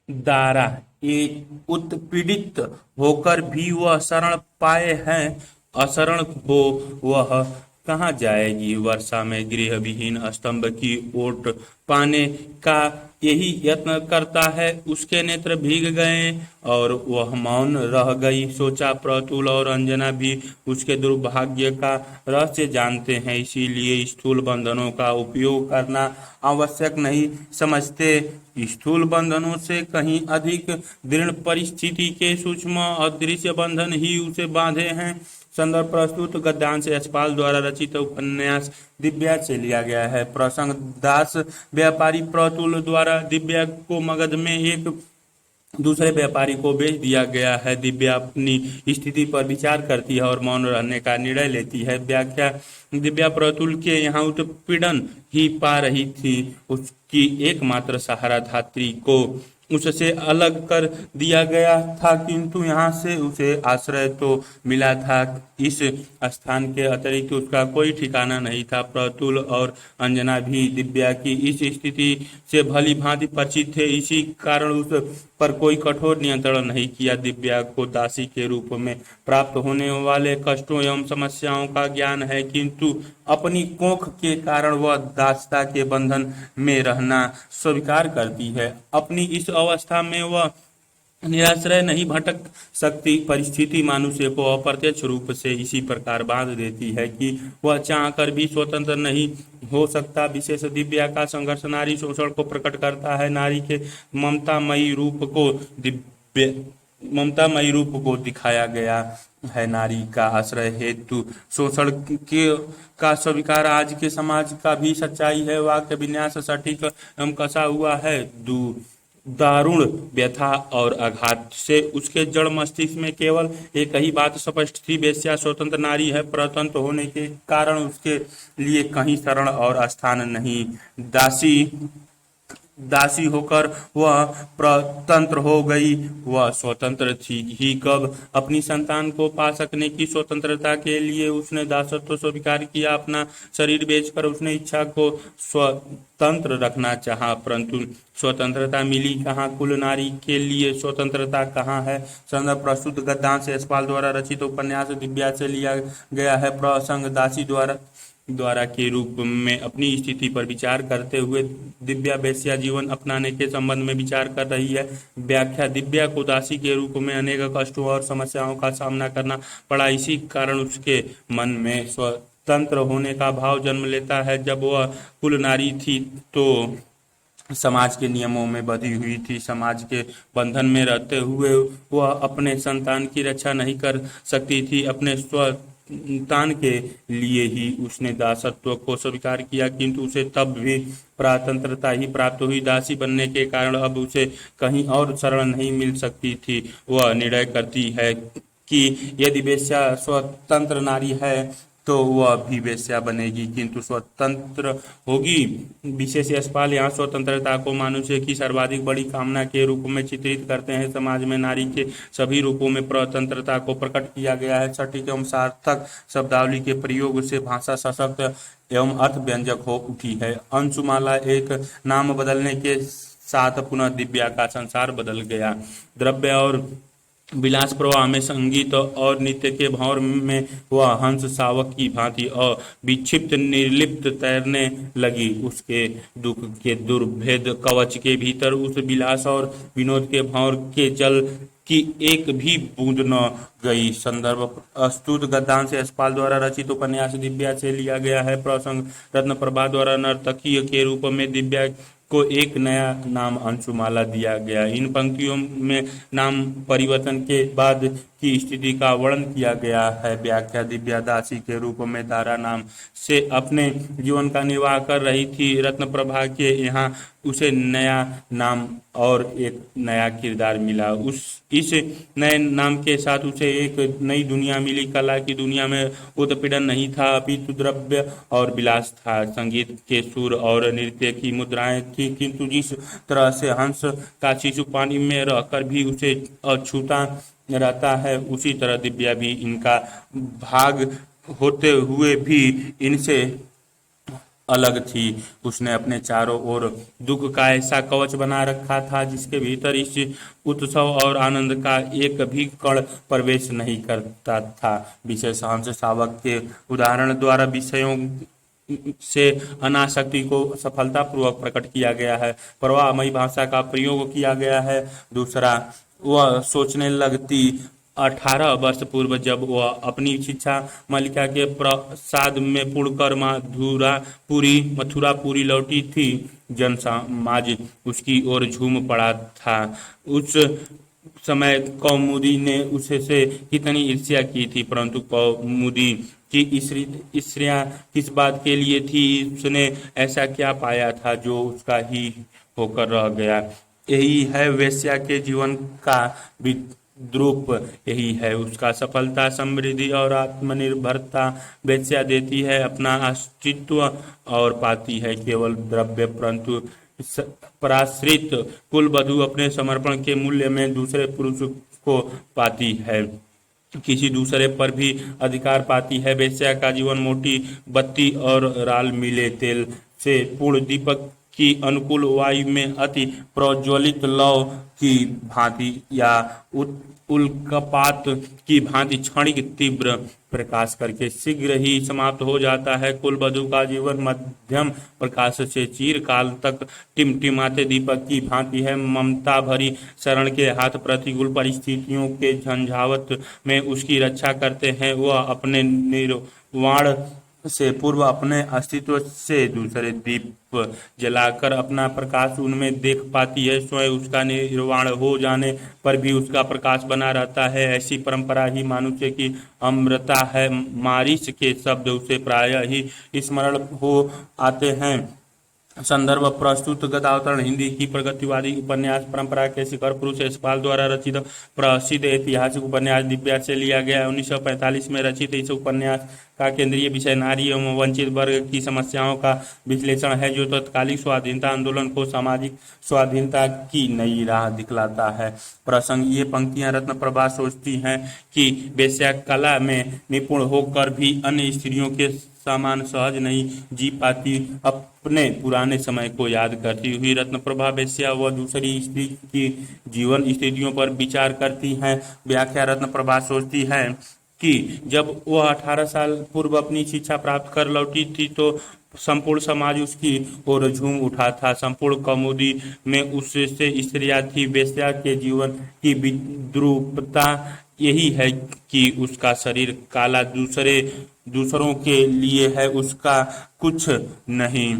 दारा एक उत्पीड़ित होकर भी वह शरण पाए हैं, अशरण हो वह कहाँ जाएगी। वर्षा में गृह विहीन स्तंभ की ओट पाने का यही यत्न करता है, उसके नेत्र भीग गए और वह मौन रह गई। सोचा प्रतुल और अंजना भी उसके दुर्भाग्य का रहस्य जानते हैं, इसीलिए स्थूल बंधनों का उपयोग करना आवश्यक नहीं समझते। स्थूल बंधनों से कहीं अधिक दृढ़ परिस्थिति के सूक्ष्म अदृश्य बंधन ही उसे बांधे हैं। संदर्भ प्रस्तुत गद्यांश यशपाल द्वारा रचित उपन्यास दिव्या से लिया गया है। प्रसंग दास व्यापारी प्रतुल द्वारा दिव्या को मगध में एक दूसरे व्यापारी को बेच दिया गया है। दिव्या अपनी स्थिति पर विचार करती है और मौन रहने का निर्णय लेती है। व्याख्या दिव्या प्रतुल के यहाँ उत्पीड़न ही पा रही थी, उसकी एकमात्र सहारा धात्री को उससे अलग कर दिया गया था, किंतु यहाँ से उसे आश्रय तो मिला था। इस स्थान के अतिरिक्त उसका कोई ठिकाना नहीं था। प्रतुल और अंजना भी दिव्या की इस स्थिति से भली भांति परिचित थे, इसी कारण उस पर कोई कठोर नियंत्रण नहीं किया। दिव्या को दासी के रूप में प्राप्त होने वाले कष्टों एवं समस्याओं का ज्ञान है, किंतु अपनी कोख के कारण वह दासता के बंधन में रहना स्वीकार करती है। अपनी इस अवस्था में वह निराश्रय नहीं भटक सकती। परिस्थिति मनुष्य को अप्रत्यक्ष रूप से इसी प्रकार बांध देती है कि वह चाहकर भी स्वतंत्र नहीं हो सकता। विशेष दिव्या का संघर्ष नारी शोषण को प्रकट करता है। नारी के ममतामयी रूप को दिखाया गया है। नारी का आश्रय हेतु शोषण के का स्वीकार आज के समाज का भी सच्चाई है। वाक्य विन्यास सटीक एवं कसा हुआ है। दारुण व्यथा और आघात से उसके जड़ मस्तिष्क में केवल एक ही बात स्पष्ट थी, वेश्या स्वतंत्र नारी है, परतंत्र होने के कारण उसके लिए कहीं शरण और स्थान नहीं। दासी होकर वह परतंत्र हो गई। वह स्वतंत्र थी ही कब? अपनी संतान को पा सकने की स्वतंत्रता के लिए उसने दासत्व स्वीकार किया। अपना शरीर बेचकर उसने इच्छा को स्वतंत्र रखना चाहा, परंतु स्वतंत्रता मिली कहाँ? कुल नारी के लिए स्वतंत्रता कहाँ है? संदर्भ प्रस्तुत गद्यांश यशपाल द्वारा रचित उपन्यास दिव्या से लिया गया है। प्रसंग दासी द्वारा के रूप में अपनी स्थिति पर विचार करते हुए दिव्या वेश्या जीवन अपनाने के संबंध में विचार कर रही है। व्याख्या दिव्या को दासी के रूप में अनेक कष्टों और समस्याओं का सामना करना पड़ा, इसी कारण उसके मन में स्वतंत्र होने का भाव जन्म लेता है। जब वह कुल नारी थी तो समाज के नियमों में बंधी हुई थी। समाज के बंधन में रहते हुए वह अपने संतान की रक्षा नहीं कर सकती थी। अपने संतान के लिए ही उसने दासत्व को स्वीकार किया, किंतु उसे तब भी स्वतंत्रता ही प्राप्त हुई। दासी बनने के कारण अब उसे कहीं और शरण नहीं मिल सकती थी। वह निर्णय करती है कि यदि वेश्या स्वतंत्र नारी है तो वह भी वेश्या बनेगी, किंतु स्वतंत्र होगी। विशेष यशपाल यहाँ स्वतंत्रता को मनुष्य की सर्वाधिक बड़ी कामना के रूप में चित्रित करते हैं। समाज में नारी के सभी रूपों में स्वतंत्रता को प्रकट किया गया है। सटीक एवं सार्थक शब्दावली के प्रयोग से भाषा सशक्त एवं अर्थ व्यंजक हो उठी है। अंशुमाला एक नाम बदलने के साथ पुनः दिव्या का संसार बदल गया। द्रव्य और विलास प्रवाह में, संगीत और नृत्य के भंवर में वह हंस शावक की भांति अविक्षिप्त निर्लिप्त तैरने लगी। उसके दुख के दुर्भेद कवच के भीतर उस विलास और विनोद के भंवर के जल की एक भी बूंद न गई। संदर्भ प्रस्तुत गद्यांश यशपाल द्वारा रचित उपन्यास दिव्या से लिया गया है। प्रसंग रत्न प्रभा द्वारा नर्तकी के रूप में दिव्या को एक नया नाम अंशुमाला दिया गया। इन पंक्तियों में नाम परिवर्तन के बाद की स्थिति का वर्णन किया गया है। व्याख्या दिव्या दासी के रूप में दारा नाम से अपने जीवन का निर्वाह कर रही थी। रत्न प्रभा के यहाँ उसे नया नाम और एक नया किरदार मिला। इस नए नाम के साथ उसे एक नई दुनिया मिली। कला की दुनिया में उत्पीड़न नहीं था, अपितु द्रव्य और विलास था। संगीत के सुर और नृत्य की मुद्राएं थी, किंतु जिस तरह से हंस का शिशु पानी में रहकर भी उसे अछूता रहता है, उसी तरह दिव्या भी इनका भाग होते हुए भी इनसे अलग थी। उसने अपने चारों ओर दुख का ऐसा कवच बना रखा था जिसके भीतर इस उत्सव और आनंद का एक भी कण प्रवेश नहीं करता था। विशेष हंस शावक के उदाहरण द्वारा विषयों से अनासक्ति को सफलतापूर्वक प्रकट किया गया है। प्रवाहमयी भाषा का प्रयोग किया गया है। दूसरा, वह सोचने लगती 18 वर्ष पूर्व जब वह अपनी शिक्षा मलिका के प्रसाद में पूर्णकर मथुरापुरी लौटी थी, जन समाज उसकी ओर झूम पड़ा था। उस समय कौमुदी ने उससे कितनी ईर्ष्या की थी, परंतु कौमुदी की स्त्रियां किस बात के लिए थी? उसने ऐसा क्या पाया था जो उसका ही होकर रह गया? यही है वेश्या के जीवन का विद्रूप, यही है उसका सफलता, समृद्धि और आत्मनिर्भरता। वेश्या देती है अपना अस्तित्व और पाती है केवल द्रव्य, परंतु पराश्रित कुलवधु अपने समर्पण के मूल्य में दूसरे पुरुष को पाती है, किसी दूसरे पर भी अधिकार पाती है। वेश्या का जीवन मोटी बत्ती और राल मिले तेल से पूर्ण दीपक की अनुकूल वायु में अति प्रज्वलित लौ की भांति या उल्कापात की भांति क्षणिक तीव्र प्रकाश करके शीघ्र ही समाप्त हो जाता है। कुलवधु का जीवन मध्यम प्रकाश से चिरकाल तक टिमटिमाते दीपक की भांति है। ममता भरी शरण के हाथ प्रतिकूल परिस्थितियों के झंझावत में उसकी रक्षा करते हैं। वह अपने निर्वाण से पूर्व अपने अस्तित्व से दूसरे दीप जलाकर अपना प्रकाश उनमें देख पाती है। स्वयं उसका निर्वाण हो जाने पर भी उसका प्रकाश बना रहता है। ऐसी परंपरा ही मनुष्य की अमरता है। मारीच के शब्द उसे प्रायः ही स्मरण हो आते हैं। संदर्भ प्रस्तुत गदावतरण हिंदी की प्रगतिवादी उपन्यास परंपरा के शिखर पुरुष यशपाल द्वारा रचित प्रसिद्ध ऐतिहासिक उपन्यास दिव्या से लिया गया है। 1945 में रचित इस उपन्यास का केंद्रीय विषय नारी एवं वंचित वर्ग की समस्याओं का विश्लेषण है, जो तत्कालिक स्वाधीनता आंदोलन को सामाजिक स्वाधीनता की नई राह दिखलाता है। प्रसंग, ये पंक्तियां रत्न प्रभा सोचती हैं कि वेश्या कला में निपुण होकर भी अन्य स्त्रियों के समान सहज नहीं जी पाती। अपने पुराने समय को याद करती हुई रत्नप्रभा वेश्या व दूसरी स्त्री की जीवन स्थितियों पर विचार करती हैं। व्याख्या, रत्नप्रभा सोचती है कि जब वह 18 साल पूर्व अपनी शिक्षा प्राप्त कर लौटी थी तो संपूर्ण समाज उसकी ओर झूम उठा था। संपूर्ण कौमुदी में उससे स्त्रियां थी। वेश्या के जीवन की विद्रूपता यही है कि उसका शरीर काला दूसरों के लिए है, उसका कुछ नहीं।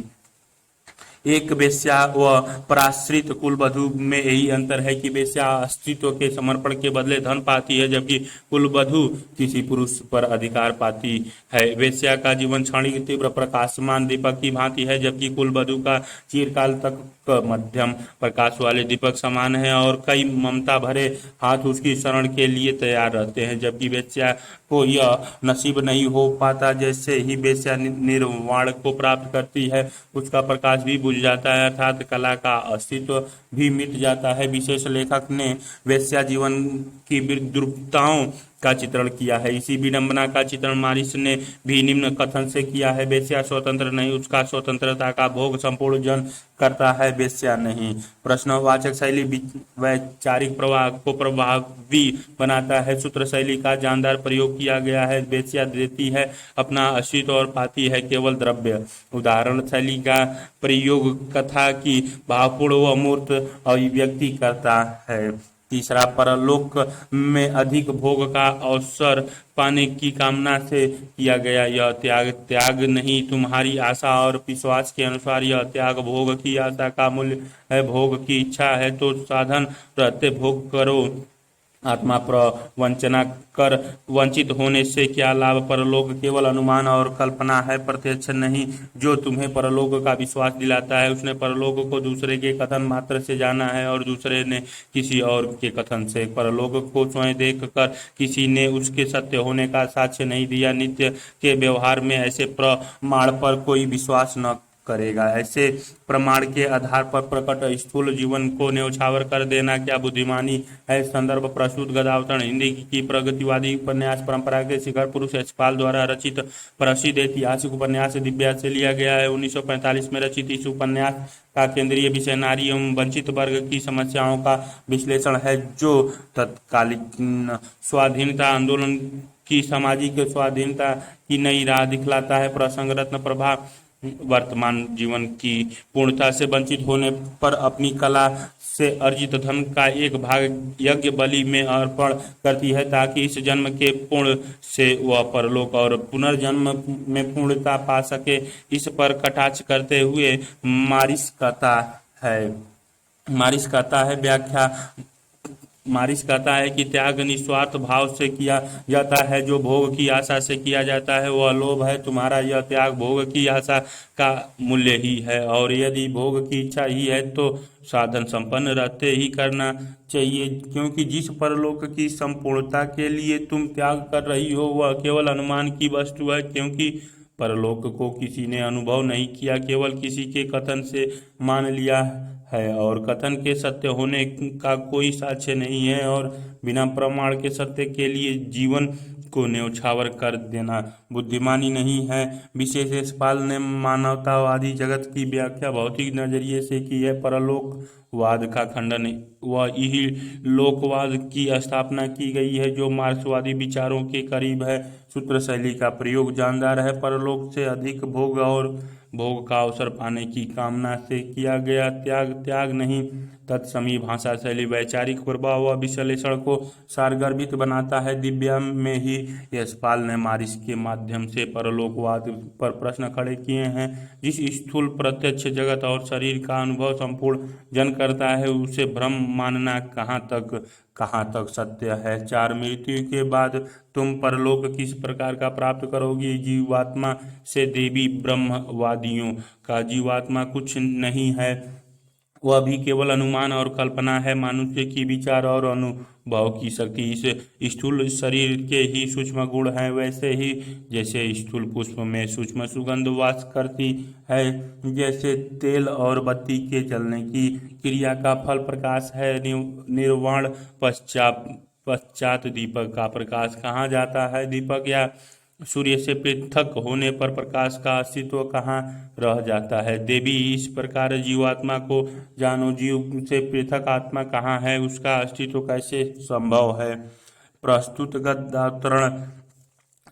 एक वेश्या व पराश्रित कुलवधु में यही अंतर है कि वेश्या अस्तित्व के समर्पण के बदले धन पाती है, जबकि कुलवधु किसी पुरुष पर अधिकार पाती है। वेश्या का जीवन क्षणिक तीव्र प्रकाशमान दीपक की भांति है, जबकि कुलवधु का चिरकाल तक मध्यम प्रकाश वाले दीपक समान है और कई ममता भरे हाथ उसकी शरण के लिए तैयार रहते हैं। जबकि वेश्या को यह नसीब नहीं हो पाता। जैसे ही वेश्या निर्वाण को प्राप्त करती है, उसका प्रकाश भी बुझ जाता है, अर्थात कला का अस्तित्व भी मिट जाता है। विशेष लेखक ने वेश्या जीवन की विद्रूपताओं का चित्रण किया है। इसी विडंबना का चित्रण मारिस ने भी निम्न कथन से किया है: वेश्या स्वतंत्र नहीं, उसका स्वतंत्रता का भोग संपूर्ण जन करता है, वेश्या नहीं। प्रश्नवाचक शैली वैचारिक प्रवाह को प्रभावी बनाता है। सूत्र शैली का जानदार प्रयोग किया गया है। वेश्या देती है अपना अस्तित्व और पाती है केवल द्रव्य। उदाहरण शैली का प्रयोग कथा की भावपूर्ण व मूर्त अभिव्यक्ति करता है। तीसरा, परलोक में अधिक भोग का अवसर पाने की कामना से किया गया यह त्याग नहीं। तुम्हारी आशा और विश्वास के अनुसार यह त्याग भोग की आशा का मूल्य है। भोग की इच्छा है तो साधन रहते भोग करो। आत्मा प्रवंचना कर वंचित होने से क्या लाभ? परलोक केवल अनुमान और कल्पना है, प्रत्यक्ष नहीं। जो तुम्हें परलोक का विश्वास दिलाता है, उसने परलोक को दूसरे के कथन मात्र से जाना है और दूसरे ने किसी और के कथन से। परलोक को स्वयं देख कर किसी ने उसके सत्य होने का साक्ष्य नहीं दिया। नित्य के व्यवहार में ऐसे प्रमाण पर कोई विश्वास न करेगा। ऐसे प्रमाण के आधार पर प्रकट स्थूल जीवन को न्यौछावर कर देना क्या बुद्धिमानी है? संदर्भ प्रस्तुत गदावतरण हिंदी की प्रगतिवादी उपन्यास परंपरा के शिखर पुरुष यशपाल द्वारा रचित प्रसिद्ध ऐतिहासिक उपन्यास दिव्या से लिया गया है। 1945 में रचित इस उपन्यास का केंद्रीय विषय नारी एवं वंचित वर्ग की समस्याओं का विश्लेषण है, जो तत्कालीन स्वाधीनता आंदोलन की सामाजिक स्वाधीनता की नई राह दिखलाता है। प्रसंग रत्न प्रभा वर्तमान जीवन की पूर्णता से वंचित होने पर अपनी कला से अर्जित धन का एक भाग यज्ञ बलि में अर्पण करती है, ताकि इस जन्म के पुण्य से वह परलोक और पुनर्जन्म में पूर्णता पा सके। इस पर कटाक्ष करते हुए मारिस कहता है व्याख्या मारिस कहता है कि त्याग निस्वार्थ भाव से किया जाता है, जो भोग की आशा से किया जाता है वह लोभ है। तुम्हारा यह त्याग भोग की आशा का मूल्य ही है, और यदि भोग की इच्छा ही है तो साधन संपन्न रहते ही करना चाहिए, क्योंकि जिस परलोक की संपूर्णता के लिए तुम त्याग कर रही हो वह केवल अनुमान की वस्तु है, क्योंकि परलोक को किसी ने अनुभव नहीं किया, केवल किसी के कथन से मान लिया है, और कथन के सत्य होने का कोई साक्ष्य नहीं है, और बिना प्रमाण के सत्य के लिए जीवन को न्यौछावर कर देना बुद्धिमानी नहीं है। विशेष यशपाल ने मानवतावादी जगत की व्याख्या भौतिक नजरिए से की है। परलोकवाद का खंडन व यही लोकवाद की स्थापना की गई है, जो मार्क्सवादी विचारों के करीब है। सूत्र शैली का प्रयोग जानदार है। परलोक से अधिक भोग और भोग का अवसर पाने की कामना से किया गया त्याग नहीं। तत्समी भाषा शैली वैचारिक प्रभाव व विश्लेषण को सारगर्भित बनाता है। दिव्या में ही यशपाल ने मारिस के माध्यम से परलोकवाद पर प्रश्न खड़े किए हैं। जिस स्थूल प्रत्यक्ष जगत और शरीर का अनुभव संपूर्ण जन करता है, उसे भ्रम मानना कहाँ तक सत्य है? 4 मृत्यु के बाद तुम परलोक किस प्रकार का प्राप्त करोगी? जीवात्मा से देवी ब्रह्मवादियों का जीवात्मा कुछ नहीं है, वह भी केवल अनुमान और कल्पना है। मनुष्य की विचार और अनुभव की शक्ति इस स्थूल शरीर के ही सूक्ष्म गुण हैं, वैसे ही जैसे स्थूल पुष्प में सूक्ष्म सुगंध वास करती है, जैसे तेल और बत्ती के जलने की क्रिया का फल प्रकाश है। निर्वाण पश्चात दीपक का प्रकाश कहाँ जाता है? दीपक या सूर्य से पृथक होने पर प्रकाश का अस्तित्व कहाँ रह जाता है? देवी, इस प्रकार जीवात्मा को जानो। जीव से पृथक आत्मा कहाँ है? उसका अस्तित्व कैसे संभव है?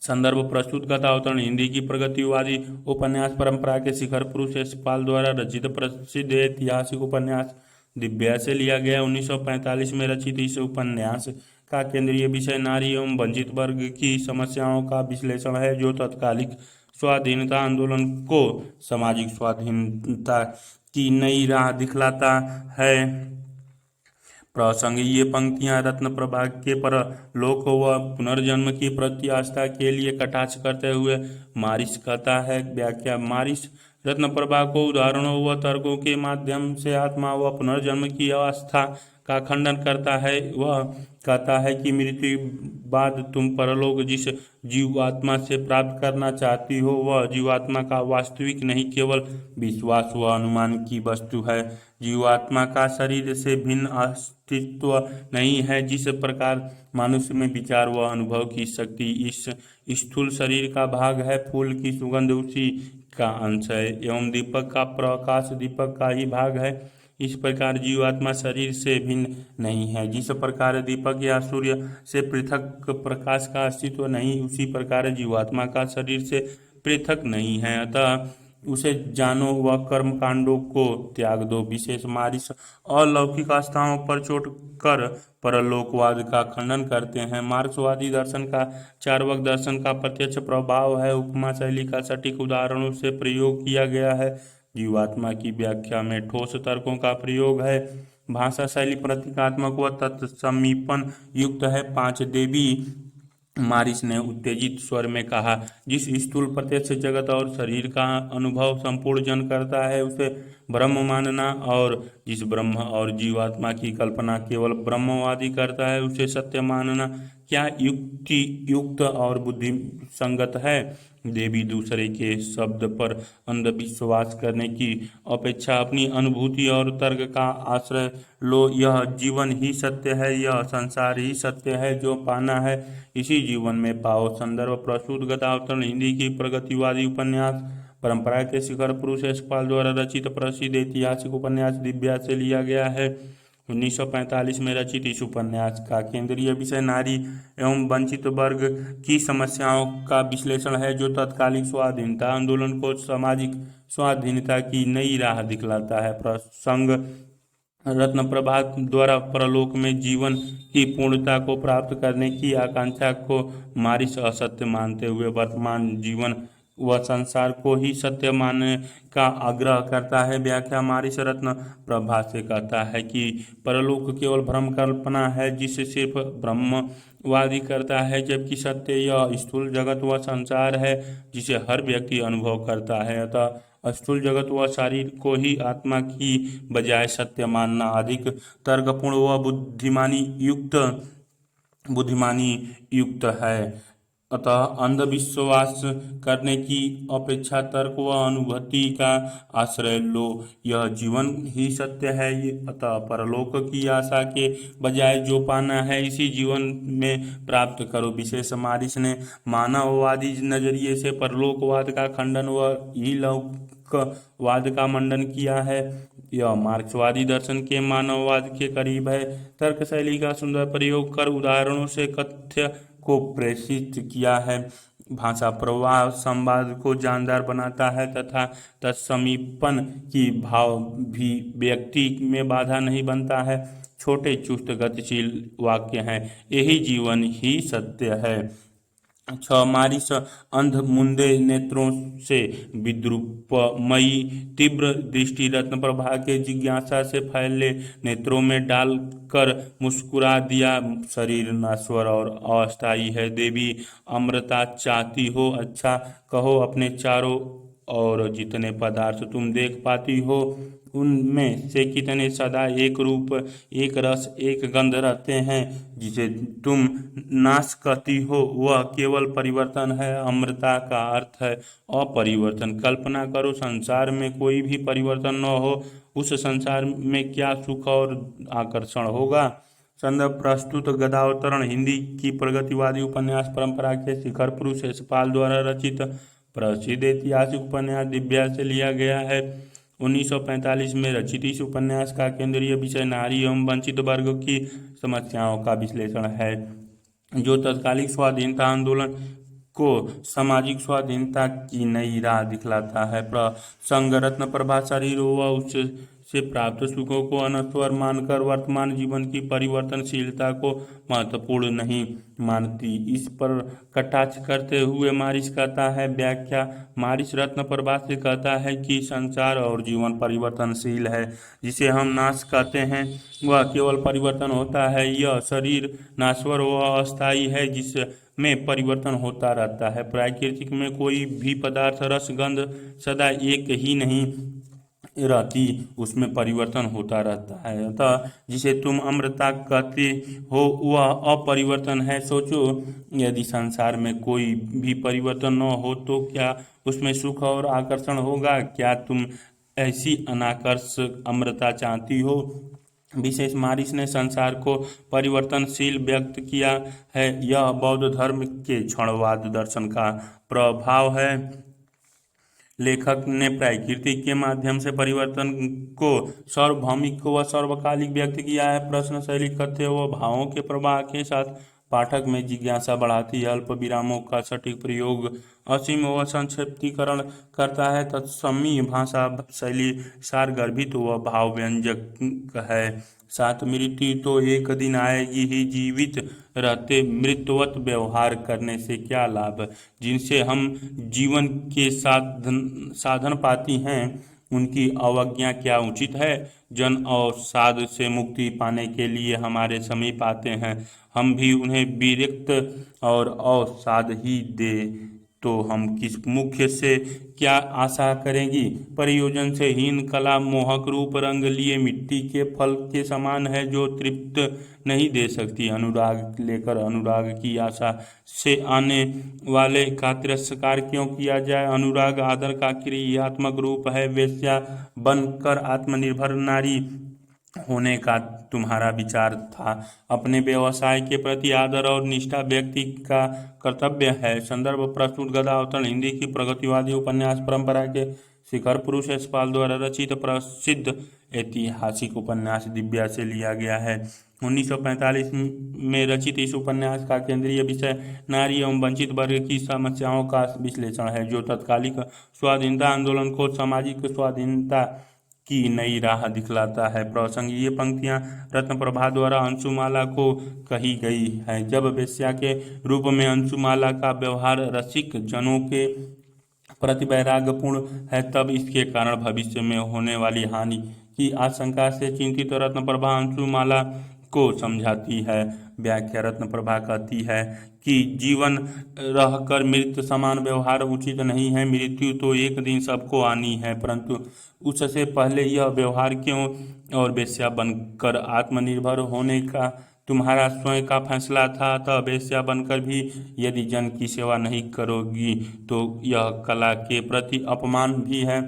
संदर्भ प्रस्तुत गदावतरण हिंदी की प्रगतिवादी उपन्यास परंपरा के शिखर पुरुष यशपाल द्वारा रचित प्रसिद्ध ऐतिहासिक उपन्यास दिव्या से लिया गया। 1945 में रचित इस उपन्यास का केंद्रीय विषय नारी एवं वंचित वर्ग की समस्याओं का विश्लेषण है, जो तत्कालिक स्वाधीनता आंदोलन को सामाजिक स्वाधीनता की नई राह दिखलाता है। प्रसंग ये पंक्तियां रत्न प्रभा के परलोक व पुनर्जन्म की प्रति आस्था के लिए कटाक्ष करते हुए मारिस कहता है व्याख्या। मारिस रत्न प्रभा को उदाहरणों व तर्कों के माध्यम से आत्मा व पुनर्जन्म की अवस्था का खंडन करता है। वह कहता है कि मृत्यु बाद तुम परलोक जिस जीवात्मा से प्राप्त करना चाहती हो, वह जीवात्मा का वास्तविक नहीं, केवल विश्वास व अनुमान की वस्तु है। जीवात्मा का शरीर से भिन्न अस्तित्व नहीं है। जिस प्रकार मनुष्य में विचार व अनुभव की शक्ति इस स्थूल शरीर का भाग है, फूल की सुगंध उसी का अंश है, एवं दीपक का प्रकाश दीपक का ही भाग है, इस प्रकार जीवात्मा शरीर से भिन्न नहीं है। जिस प्रकार दीपक या सूर्य से पृथक प्रकाश का अस्तित्व नहीं, उसी प्रकार जीवात्मा का शरीर से पृथक नहीं है। अतः उसे जानो व कर्म कांडों को त्याग दो। विशेष मारिस अलौकिक आस्थाओं पर चोट कर परलोकवाद का खंडन करते हैं। मार्क्सवादी दर्शन का चार्वाक दर्शन का प्रत्यक्ष प्रभाव है। उपमा शैली का सटीक उदाहरणों से प्रयोग किया गया है। जीवात्मा की व्याख्या में ठोस तर्कों का प्रयोग है। भाषा शैली प्रतीकात्मक व तत्समीपन युक्त है। 5 देवी मारिस ने उत्तेजित स्वर में कहा, जिस स्थूल प्रत्यक्ष जगत और शरीर का अनुभव संपूर्ण जन करता है, उसे ब्रह्म मानना और जिस ब्रह्म और जीवात्मा की कल्पना केवल ब्रह्मवादी करता है उसे सत्य मानना क्या युक्ति युक्त और बुद्धि संगत है। देवी दूसरे के शब्द पर अंधविश्वास करने की अपेक्षा अपनी अनुभूति और तर्क का आश्रय लो। यह जीवन ही सत्य है, यह संसार ही सत्य है, जो पाना है इसी जीवन में पाओ। संदर्भ प्रस्तुत गदावतरण हिंदी की प्रगतिवादी उपन्यास परंपरा के शिखर पुरुष यशपाल द्वारा रचित प्रसिद्ध ऐतिहासिक उपन्यास दिव्या से लिया गया है। 1945 में रचित इस उपन्यास का केंद्रीय विषय नारी एवं वंचित वर्ग की समस्याओं का विश्लेषण है, जो तत्कालिक स्वाधीनता आंदोलन को सामाजिक स्वाधीनता की नई राह दिखलाता है। प्रसंग रत्न प्रभा द्वारा परलोक में जीवन की पूर्णता को प्राप्त करने की आकांक्षा को मारिस असत्य मानते हुए वर्तमान जीवन व संसार को ही सत्य मानने का आग्रह करता है। व्याख्या मारिस रत्न प्रभा से कहता है कि परलोक केवल भ्रम कल्पना है जिसे सिर्फ ब्रह्मवादी करता है, जबकि सत्य यह स्थूल जगत व संसार है जिसे हर व्यक्ति अनुभव करता है। अतः स्थूल जगत व शरीर को ही आत्मा की बजाय सत्य मानना अधिक तर्कपूर्ण व बुद्धिमानी युक्त है। अतः अंधविश्वास करने की अपेक्षा तर्क व अनुभूति का आश्रय लो। यह जीवन ही सत्य है, अतः परलोक की आशा के बजाय जो पाना है इसी जीवन में प्राप्त करो। विशेष मारिस ने मानववादी नजरिए से परलोकवाद का खंडन व इहलोकवाद का मंडन किया है। यह मार्क्सवादी दर्शन के मानववाद के करीब है। तर्क शैली का सुंदर प्रयोग कर उदाहरणों से तथ्य को प्रेषित किया है। भाषा प्रवाह संवाद को जानदार बनाता है तथा तत्समीपन की भाव भी व्यक्ति में बाधा नहीं बनता है। छोटे चुस्त गतिशील वाक्य हैं, यही जीवन ही सत्य है। मारिस अंध मुंदे नेत्रों से विद्रूपमयी तीव्र दृष्टि रत्न प्रभा के जिज्ञासा से फैले नेत्रों में डालकर मुस्कुरा दिया। शरीर नश्वर और अस्थायी है। देवी अमृता चाहती हो, अच्छा कहो अपने चारों और जितने पदार्थ तुम देख पाती हो उनमें से कितने सदा एक रूप, एक रस, एक गंध रहते हैं। जिसे तुम नाश कहती हो वह केवल परिवर्तन है। अमृता का अर्थ है अपरिवर्तन। कल्पना करो संसार में कोई भी परिवर्तन न हो, उस संसार में क्या सुख और आकर्षण होगा। संदर्भ प्रस्तुत गदावतरण हिंदी की प्रगतिवादी उपन्यास परंपरा के शिखर पुरुष यशपाल द्वारा रचित प्रसिद्ध ऐतिहासिक उपन्यास दिव्या से लिया गया है। 1945 में रचित इस उपन्यास का केंद्रीय विषय नारी एवं वंचित वर्ग की समस्याओं का विश्लेषण है, जो तत्कालिक स्वाधीनता आंदोलन को सामाजिक स्वाधीनता की नई राह दिखलाता है। प्रसंग रत्न प्रभा शरीर व उससे प्राप्त सुखों को अनश्वर मानकर वर्तमान जीवन की परिवर्तनशीलता को महत्वपूर्ण नहीं मानती। इस पर कटाक्ष करते हुए मारिस कहता है, व्याख्या मारिस रत्न प्रभा से कहता है कि संसार और जीवन परिवर्तनशील है। जिसे हम नाश कहते हैं वह केवल परिवर्तन होता है। यह शरीर नश्वर व अस्थायी है जिसमें परिवर्तन होता रहता है। प्राकृतिक में कोई भी पदार्थ रस गंध सदा एक ही नहीं रहती, उसमें परिवर्तन होता रहता है। अतः जिसे तुम अमृता कहते हो वह अपरिवर्तन है। सोचो यदि संसार में कोई भी परिवर्तन न हो तो क्या उसमें सुख और आकर्षण होगा। क्या तुम ऐसी अनाकर्ष अमृता चाहती हो। विशेष मारिस ने संसार को परिवर्तनशील व्यक्त किया है। यह बौद्ध धर्म के क्षणवाद दर्शन का प्रभाव है। लेखक ने प्रकृति के माध्यम से परिवर्तन को सार्वभौमिक व सर्वकालिक व्यक्त किया है। प्रश्न शैली कथ्य व भावों के प्रवाह के साथ पाठक में जिज्ञासा बढ़ाती है। अल्प विरामों का सटीक प्रयोग असीम व संक्षिप्तीकरण करता है। तत्समी भाषा शैली सारगर्भित व भावव्यंजक है। साथ मृत्यु तो एक दिन आएगी ही, जीवित रहते मृतवत व्यवहार करने से क्या लाभ। जिनसे हम जीवन के साधन पाती हैं उनकी अवज्ञा क्या उचित है। जन अवसाद से मुक्ति पाने के लिए हमारे समीप आते हैं, हम भी उन्हें विरक्त और अवसाद ही दे तो हम किस मुख्य से क्या आशा करेंगी। प्रयोजन से हीन कला मोहक रूप रंग लिए मिट्टी के फल के समान है जो तृप्त नहीं दे सकती। अनुराग लेकर अनुराग की आशा से आने वाले का तिरस्कार क्यों किया जाए। अनुराग आदर का क्रियात्मक रूप है। वेश्या बनकर आत्मनिर्भर नारी होने का तुम्हारा विचार था। अपने व्यवसाय के प्रति आदर और निष्ठा व्यक्ति का कर्तव्य है। संदर्भ प्रस्तुत गदा अवतरण हिंदी की प्रगतिवादी उपन्यास परंपरा के शिखर पुरुष यशपाल द्वारा रचित प्रसिद्ध ऐतिहासिक उपन्यास दिव्या से लिया गया है। 1945 में रचित इस उपन्यास का केंद्रीय विषय नारी एवं वंचित वर्ग की समस्याओं का विश्लेषण है, जो तत्कालिक स्वाधीनता आंदोलन को सामाजिक स्वाधीनता की नई राह दिखलाता है। प्रसंग ये पंक्तियां रत्नप्रभा द्वारा अंशुमाला को कही गई है। जब वेश्या के रूप में अंशुमाला का व्यवहार रसिक जनों के प्रति वैराग्यपूर्ण है, तब इसके कारण भविष्य में होने वाली हानि की आशंका से चिंतित रत्नप्रभा अंशुमाला को समझाती है। व्याख्या रत्नप्रभा कहती है कि जीवन रहकर मृत समान व्यवहार उचित नहीं है। मृत्यु तो एक दिन सबको आनी है, परंतु उससे पहले यह व्यवहार क्यों। और वेश्या बनकर आत्मनिर्भर होने का तुम्हारा स्वयं का फैसला था, अतः वेश्या बनकर भी यदि जन की सेवा नहीं करोगी तो यह कला के प्रति अपमान भी है,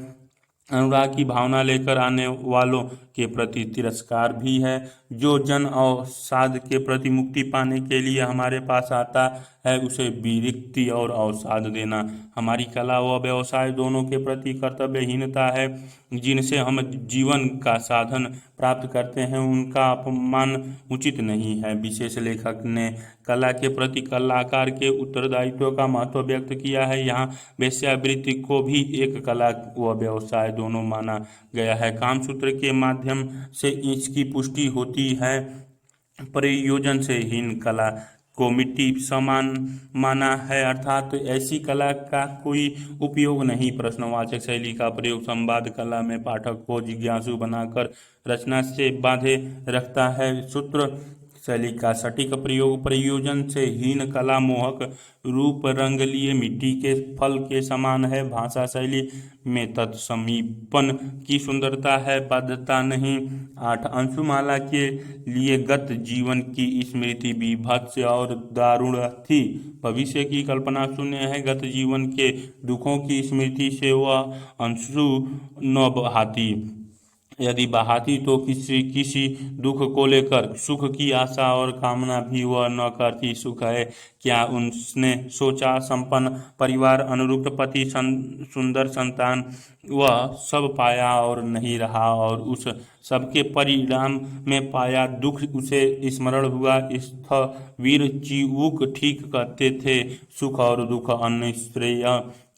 अनुराग की भावना लेकर आने वालों के प्रति तिरस्कार भी है। जो जन अवसाद के प्रति मुक्ति पाने के लिए हमारे पास आता है, उसे विरक्ति और अवसाद देना हमारी कला व व्यवसाय दोनों के प्रति कर्तव्यहीनता है। जिनसे हम जीवन का साधन प्राप्त करते हैं, उनका अपमान उचित नहीं है। विशेष लेखक ने कला के प्रति कलाकार के उत्तरदायित्व का महत्व व्यक्त किया है। यहाँ वेश्यावृत्ति को भी एक कला व व्यवसाय दोनों माना गया है। कामसूत्र के माध्यम से इसकी पुष्टि होती है। प्रयोजन से हीन कला को मिट्टी समान माना है, अर्थात ऐसी कला का कोई उपयोग नहीं। प्रश्नवाचक शैली का प्रयोग संवाद कला में पाठक को जिज्ञासु बनाकर रचना से बांधे रखता है। सूत्र शैली का सटीक प्रयोग प्रयोजन से हीन कला मोहक रूप रंग लिए मिट्टी के फल के समान है। भाषा शैली में तत्समीपन की सुंदरता है, बाध्यता नहीं। 8 अंशुमाला के लिए गत जीवन की स्मृति बीभत्स और दारुण थी। भविष्य की कल्पना शून्य है। गत जीवन के दुखों की स्मृति से वह अंशु न बहाती, यदि बहाती तो किसी दुख को लेकर। सुख की आशा और कामना भी वह न करती। सुख है क्या उसने सोचा, संपन्न परिवार, अनुरूप पति, सुंदर संतान, वह सब पाया और नहीं रहा, और उस सबके परिणाम में पाया दुख उसे स्मरण हुआ। स्थवीर चिवुक ठीक कहते थे, सुख और दुख अनिश्रेय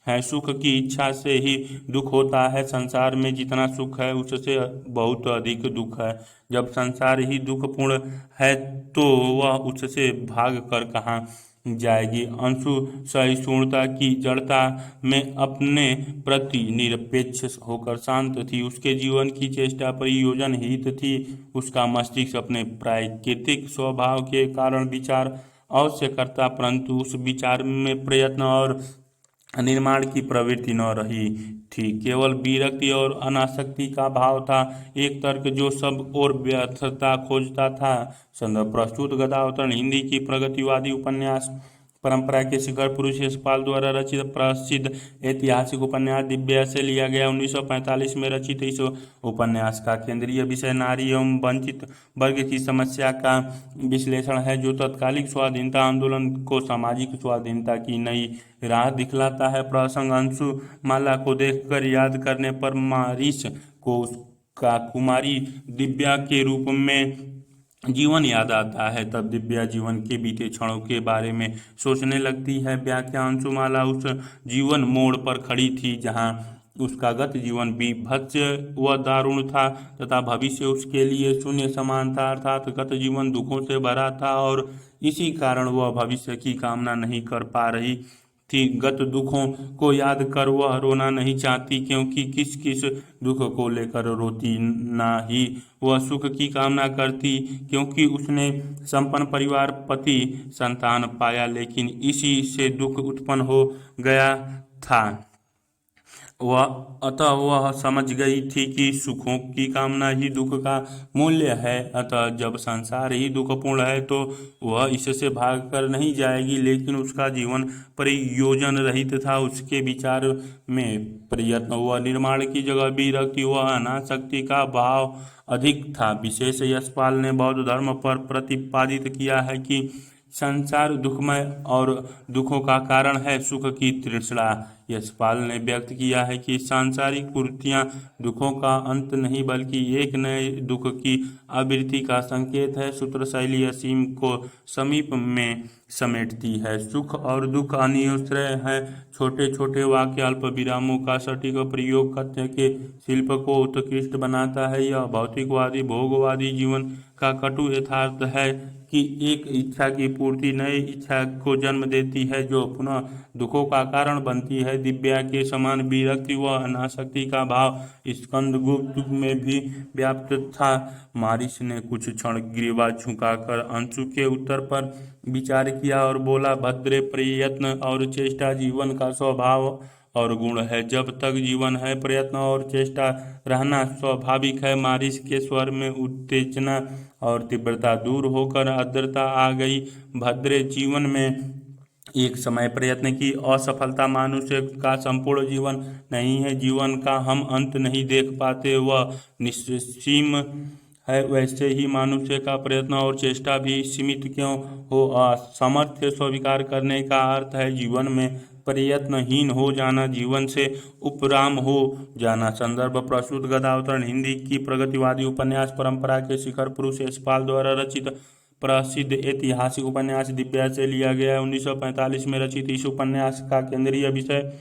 है। सुख की इच्छा से ही दुख होता है। संसार में जितना सुख है उससे बहुत अधिक दुख है। जब संसार ही दुखपूर्ण है तो वह उससे भाग कर कहाँ जाएगी। अंशु सहिष्णुता की जड़ता में अपने प्रति निरपेक्ष होकर शांत थी। उसके जीवन की चेष्टा प्रयोजन हित थी। उसका मस्तिष्क अपने प्राकृतिक स्वभाव के कारण विचार अवश्य करता, परंतु उस विचार में प्रयत्न और निर्माण की प्रवृत्ति न रही थी। केवल विरक्ति और अनासक्ति का भाव था। एक तर्क जो सब और व्यर्थता खोजता था। संदर्भ प्रस्तुत गदा अवतरण हिंदी की प्रगतिवादी उपन्यास परंपरा के शिखर पुरुष यशपाल द्वारा रचित प्रसिद्ध ऐतिहासिक उपन्यास दिव्या से लिया गया। 1945 में रचित इस उपन्यास का केंद्रीय विषय नारी एवं वंचित वर्ग की समस्या का विश्लेषण है, जो तत्कालिक स्वाधीनता आंदोलन को सामाजिक स्वाधीनता की नई राह दिखलाता है। प्रसंग अंशुमाला को देखकर याद करने पर मारिस को उसका कुमारी दिव्या के रूप में जीवन याद आता है। तब दिव्या जीवन के बीते क्षणों के बारे में सोचने लगती है। व्याख्या अंशुमाला उस जीवन मोड़ पर खड़ी थी जहां उसका गत जीवन बीभत्स व दारुण था तथा भविष्य उसके लिए शून्य समान था, अर्थात गत जीवन दुखों से भरा था और इसी कारण वह भविष्य की कामना नहीं कर पा रही थी। गत दुखों को याद कर वह रोना नहीं चाहती, क्योंकि किस किस दुख को लेकर रोती। ना ही वह सुख की कामना करती, क्योंकि उसने संपन्न परिवार, पति, संतान पाया, लेकिन इसी से दुख उत्पन्न हो गया था। वह अतः वह समझ गई थी कि सुखों की कामना ही दुख का मूल्य है। अतः जब संसार ही दुखपूर्ण है तो वह इससे भागकर नहीं जाएगी, लेकिन उसका जीवन प्रयोजन रहित था। उसके विचार में प्रयत्न व निर्माण की जगह विरक्ति व अनासक्ति का भाव अधिक था। विशेष यशपाल ने बौद्ध धर्म पर प्रतिपादित किया है कि संसार दुखमय और दुखों का कारण है, सुख की तृष्णा। यशपाल ने व्यक्त किया है कि सांसारिक पूर्तियां दुखों का अंत नहीं, बल्कि एक नए दुख की आवृत्ति का संकेत है। सूत्र शैली असीम को समीप में समेटती है। सुख और दुख अनिश्चय है। छोटे छोटे वाक्य, अल्प विरामों का सटीक प्रयोग कथ्य के शिल्प को उत्कृष्ट बनाता है। यह भौतिकवादी भोगवादी जीवन का कटु यथार्थ है कि एक इच्छा की पूर्ति नई इच्छा को जन्म देती है, जो पुनः दुखों का कारण बनती है। दिव्या के समान विरक्ति व अनासक्ति का भाव स्कंदगुप्त में भी व्याप्त था। मारिस ने कुछ क्षण ग्रीवा झुकाकर अंशु के उत्तर पर विचार किया और बोला, भद्रे, प्रयत्न और चेष्टा जीवन का स्वभाव और गुण है। जब तक जीवन है, प्रयत्न और चेष्टा रहना स्वाभाविक है। मारिस के स्वर में उत्तेजना और तीव्रता दूर होकर आर्द्रता आ गई। भद्रे, जीवन में एक समय प्रयत्न की असफलता मनुष्य का संपूर्ण जीवन नहीं है। जीवन का हम अंत नहीं देख पाते, वह निस्सीम है। वैसे ही मनुष्य का प्रयत्न और चेष्टा भी सीमित क्यों हो। असमर्थ्य स्वीकार करने का अर्थ है जीवन में प्रयत्नहीन हो जाना, जीवन से उपराम हो जाना। संदर्भ प्रस्तुत गदावतरण हिंदी की प्रगतिवादी उपन्यास परंपरा के शिखर पुरुष यशपाल द्वारा रचित प्रसिद्ध ऐतिहासिक उपन्यास दिव्या से लिया गया है। 1945 में रचित इस उपन्यास का केंद्रीय विषय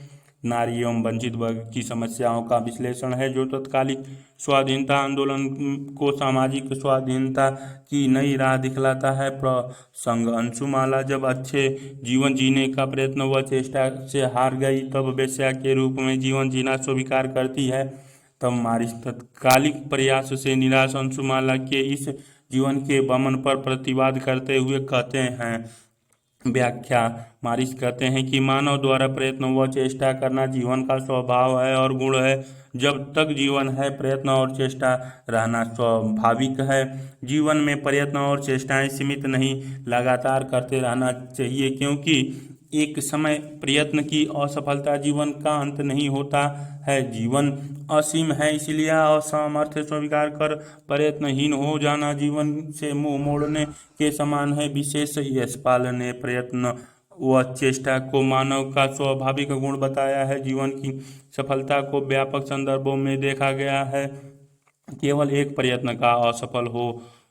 नारी एवं वंचित वर्ग की समस्याओं का विश्लेषण है, जो तत्कालिक स्वाधीनता आंदोलन को सामाजिक स्वाधीनता की नई राह दिखलाता है। प्रसंग अंशुमाला जब अच्छे जीवन जीने का प्रयत्न व चेष्टा से हार गई, तब वेश्या के रूप में जीवन जीना स्वीकार करती है। तब मारिस तत्कालिक प्रयास से निराश अंशुमाला के इस जीवन के वमन पर प्रतिवाद करते हुए कहते हैं। व्याख्या: मारिस कहते हैं कि मानव द्वारा प्रयत्न व चेष्टा करना जीवन का स्वभाव है और गुण है। जब तक जीवन है, प्रयत्न और चेष्टा रहना स्वाभाविक है। जीवन में प्रयत्न और चेष्टाएं सीमित नहीं, लगातार करते रहना चाहिए, क्योंकि एक समय प्रयत्न की असफलता जीवन का अंत नहीं होता है। जीवन असीम है, इसलिए असमर्थ स्वीकार कर प्रयत्नहीन हो जाना जीवन से मुंह मोड़ने के समान है। विशेष यशपाल ने प्रयत्न व चेष्टा को मानव का स्वाभाविक गुण बताया है। जीवन की सफलता को व्यापक संदर्भों में देखा गया है। केवल एक प्रयत्न का असफल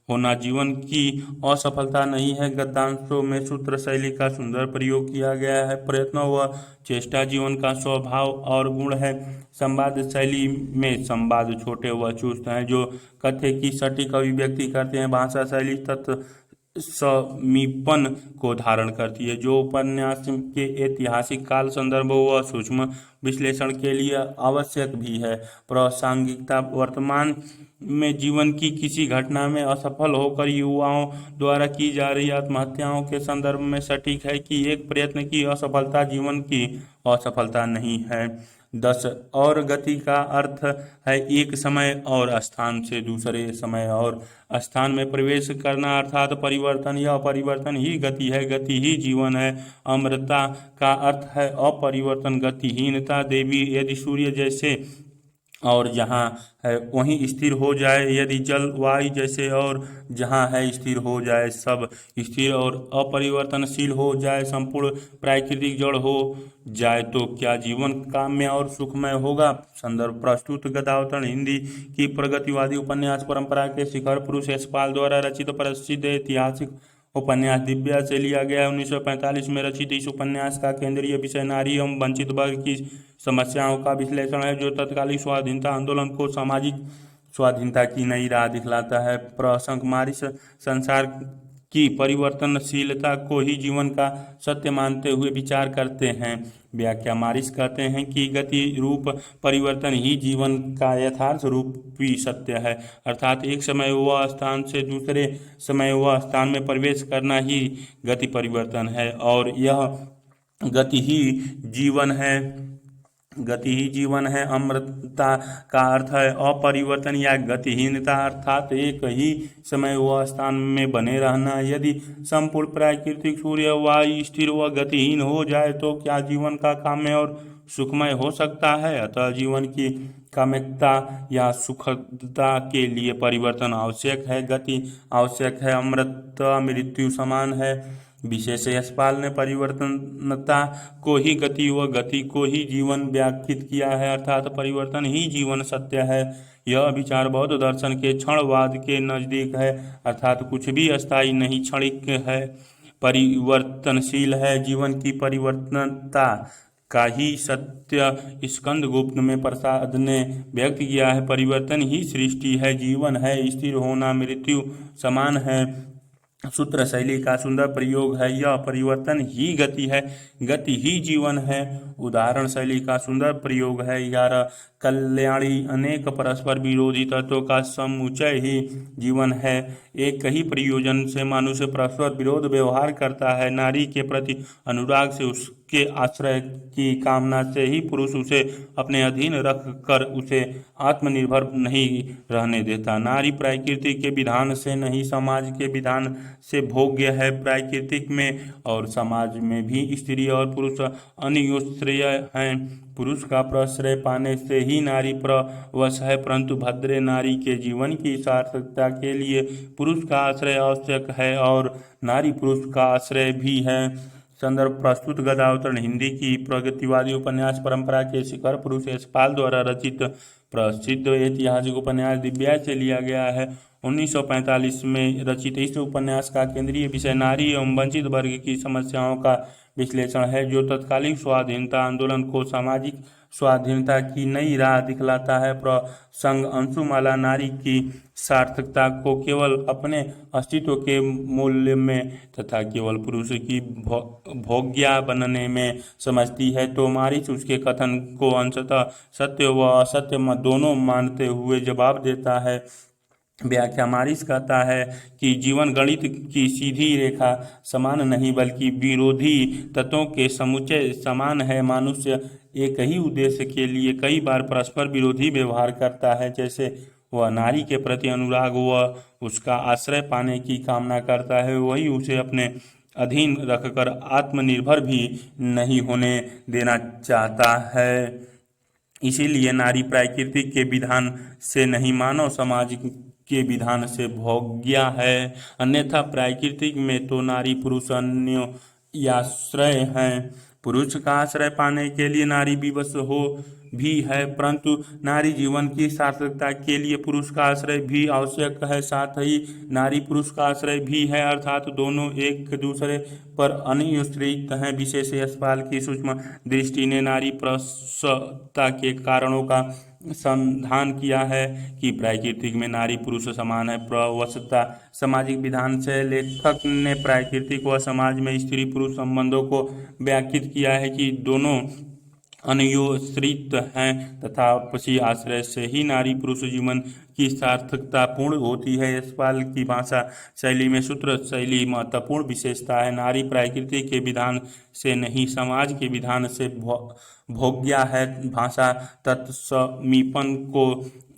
होना जीवन की असफलता नहीं है। गद्यांशों में सूत्र शैली का सुंदर प्रयोग किया गया है। प्रयत्न व चेष्टा जीवन का स्वभाव और गुण है। संवाद शैली में संवाद छोटे व चुस्त हैं, जो कथ्य की सटीक अभिव्यक्ति करते हैं। भाषा शैली तत्व समीपन को धारण करती है, जो उपन्यास के ऐतिहासिक काल, संदर्भ व सूक्ष्म विश्लेषण के लिए आवश्यक भी है। प्रासंगिकता: वर्तमान में जीवन की किसी घटना में असफल होकर युवाओं द्वारा की जा रही आत्महत्याओं के संदर्भ में सटीक है कि एक प्रयत्न की असफलता जीवन की असफलता नहीं है। 10 और गति का अर्थ है एक समय और स्थान से दूसरे समय और स्थान में प्रवेश करना, अर्थात परिवर्तन। यह परिवर्तन ही गति है, गति ही जीवन है। अमरता का अर्थ है अपरिवर्तन, गतिहीनता। देवी यदि सूर्य जैसे और जहाँ है वहीं स्थिर हो जाए, यदि जल वायु जैसे और जहाँ है स्थिर हो जाए, सब स्थिर और अपरिवर्तनशील हो जाए, संपूर्ण प्राकृतिक जड़ हो जाए, तो क्या जीवन काम्य और सुखमय होगा। संदर्भ प्रस्तुत गदावतरण हिंदी की प्रगतिवादी उपन्यास परंपरा के शिखर पुरुष यशपाल द्वारा रचित प्रसिद्ध ऐतिहासिक उपन्यास दिव्या से लिया गया है। 1945 में रचित इस उपन्यास का केंद्रीय विषय नारी एवं वंचित वर्ग की समस्याओं का विश्लेषण है, जो तत्कालिक स्वाधीनता आंदोलन को सामाजिक स्वाधीनता की नई राह दिखलाता है। प्रसंग: मारिस संसार की परिवर्तनशीलता को ही जीवन का सत्य मानते हुए विचार करते हैं। व्याख्या मारिस कहते हैं कि गति रूप परिवर्तन ही जीवन का यथार्थ रूपी सत्य है, अर्थात एक समय व स्थान से दूसरे समय व स्थान में प्रवेश करना ही गति परिवर्तन है, और यह गति ही जीवन है। गति ही जीवन है। अमृतता का अर्थ है अपरिवर्तन या गतिहीनता, अर्थात एक ही समय व स्थान में बने रहना। यदि संपूर्ण प्राकृतिक सूर्य वायु स्थिर व गतिहीन हो जाए तो क्या जीवन का काम्य और सुखमय हो सकता है? अतः जीवन की काम्यता या सुखदता के लिए परिवर्तन आवश्यक है, गति आवश्यक है। अमृतता मृत्यु समान है। विशेष यशपाल ने परिवर्तनता को ही गति व गति को ही जीवन व्याख्यात किया है, अर्थात परिवर्तन ही जीवन सत्य है। यह विचार बौद्ध दर्शन के क्षणवाद के नजदीक है, अर्थात कुछ भी अस्थायी नहीं, क्षणिक है, परिवर्तनशील है। जीवन की परिवर्तनता का ही सत्य स्कंदगुप्त में प्रसाद ने व्यक्त किया है। परिवर्तन ही सृष्टि है, जीवन है, स्थिर होना मृत्यु समान है। सूत्र शैली का सुंदर प्रयोग है, यह परिवर्तन ही गति है, गति ही जीवन है। उदाहरण शैली का सुंदर प्रयोग है, 11 कल्याणी अनेक परस्पर विरोधी तत्वों का समुच्चय ही जीवन है। एक ही प्रयोजन से मनुष्य परस्पर विरोध व्यवहार करता है। नारी के प्रति अनुराग से, उसके आश्रय की कामना से ही पुरुष उसे अपने अधीन रख कर उसे आत्मनिर्भर नहीं रहने देता। नारी प्रकृति के विधान से नहीं, समाज के विधान से भोग्य है। प्रकृति में और समाज में भी स्त्री और पुरुष अन्योश्रेय हैं। पुरुष का प्रश्रय पाने से ही नारी प्रवश है, परंतु भद्रे नारी के जीवन की सार्थकता के लिए पुरुष का आश्रय आवश्यक है और नारी पुरुष का आश्रय भी है। संदर्भ प्रस्तुत गदावतरण हिंदी की प्रगतिवादी उपन्यास परंपरा के शिखर पुरुष यशपाल द्वारा रचित प्रसिद्ध ऐतिहासिक उपन्यास दिव्या से लिया गया है। 1945 में रचित इस उपन्यास का केंद्रीय विषय नारी एवं वंचित वर्ग की समस्याओं का विश्लेषण है, जो तत्कालीन स्वाधीनता आंदोलन को सामाजिक स्वाधीनता की नई राह दिखलाता है। प्रसंग अंशुमाला नारी की सार्थकता को केवल अपने अस्तित्व के मूल्य में तथा केवल पुरुष की भोग्या बनने में समझती है, तो मारिच उसके कथन को अंशतः सत्य व असत्य दोनों मानते हुए जवाब देता है। व्याख्या मारिच कहता है कि जीवन गणित की सीधी रेखा समान नहीं, बल्कि विरोधी तत्वों के समुच्चय समान है। मनुष्य एक ही उद्देश्य के लिए कई बार परस्पर विरोधी व्यवहार करता है, जैसे वह नारी के प्रति अनुराग व उसका आश्रय पाने की कामना करता है, वही उसे अपने अधीन रखकर आत्मनिर्भर भी नहीं होने देना चाहता है। इसीलिए नारी प्रकृति के विधान से नहीं, मानव समाज के विधान से भोग्या है। अन्यथा प्राकृतिक में तो नारी पुरुष अन्योश्रय हैं। पुरुष का आश्रय पाने के लिए नारी विवश हो भी है, परंतु नारी जीवन की सार्थकता के लिए पुरुष का आश्रय भी आवश्यक है। साथ ही नारी पुरुष का आश्रय भी है, अर्थात दोनों एक दूसरे पर अन्योश्रित हैं। विशेष यशपाल की सूक्ष्म दृष्टि ने नारी प्रसवता के कारणों का संधान किया है कि प्राकृतिक में नारी पुरुष समान है। प्रवशता सामाजिक विधान से लेखक ने प्राकृतिक व समाज में स्त्री पुरुष संबंधों को व्याख्यात किया है कि दोनों अन्योश्रित हैं तथा आपसी आश्रय से ही नारी पुरुष जीवन की सार्थकता पूर्ण होती है। यशपाल की भाषा शैली में सूत्र शैली महत्वपूर्ण विशेषता है। नारी प्रकृति के विधान से नहीं, समाज के विधान से भोग्या है। भाषा तत्समीपन को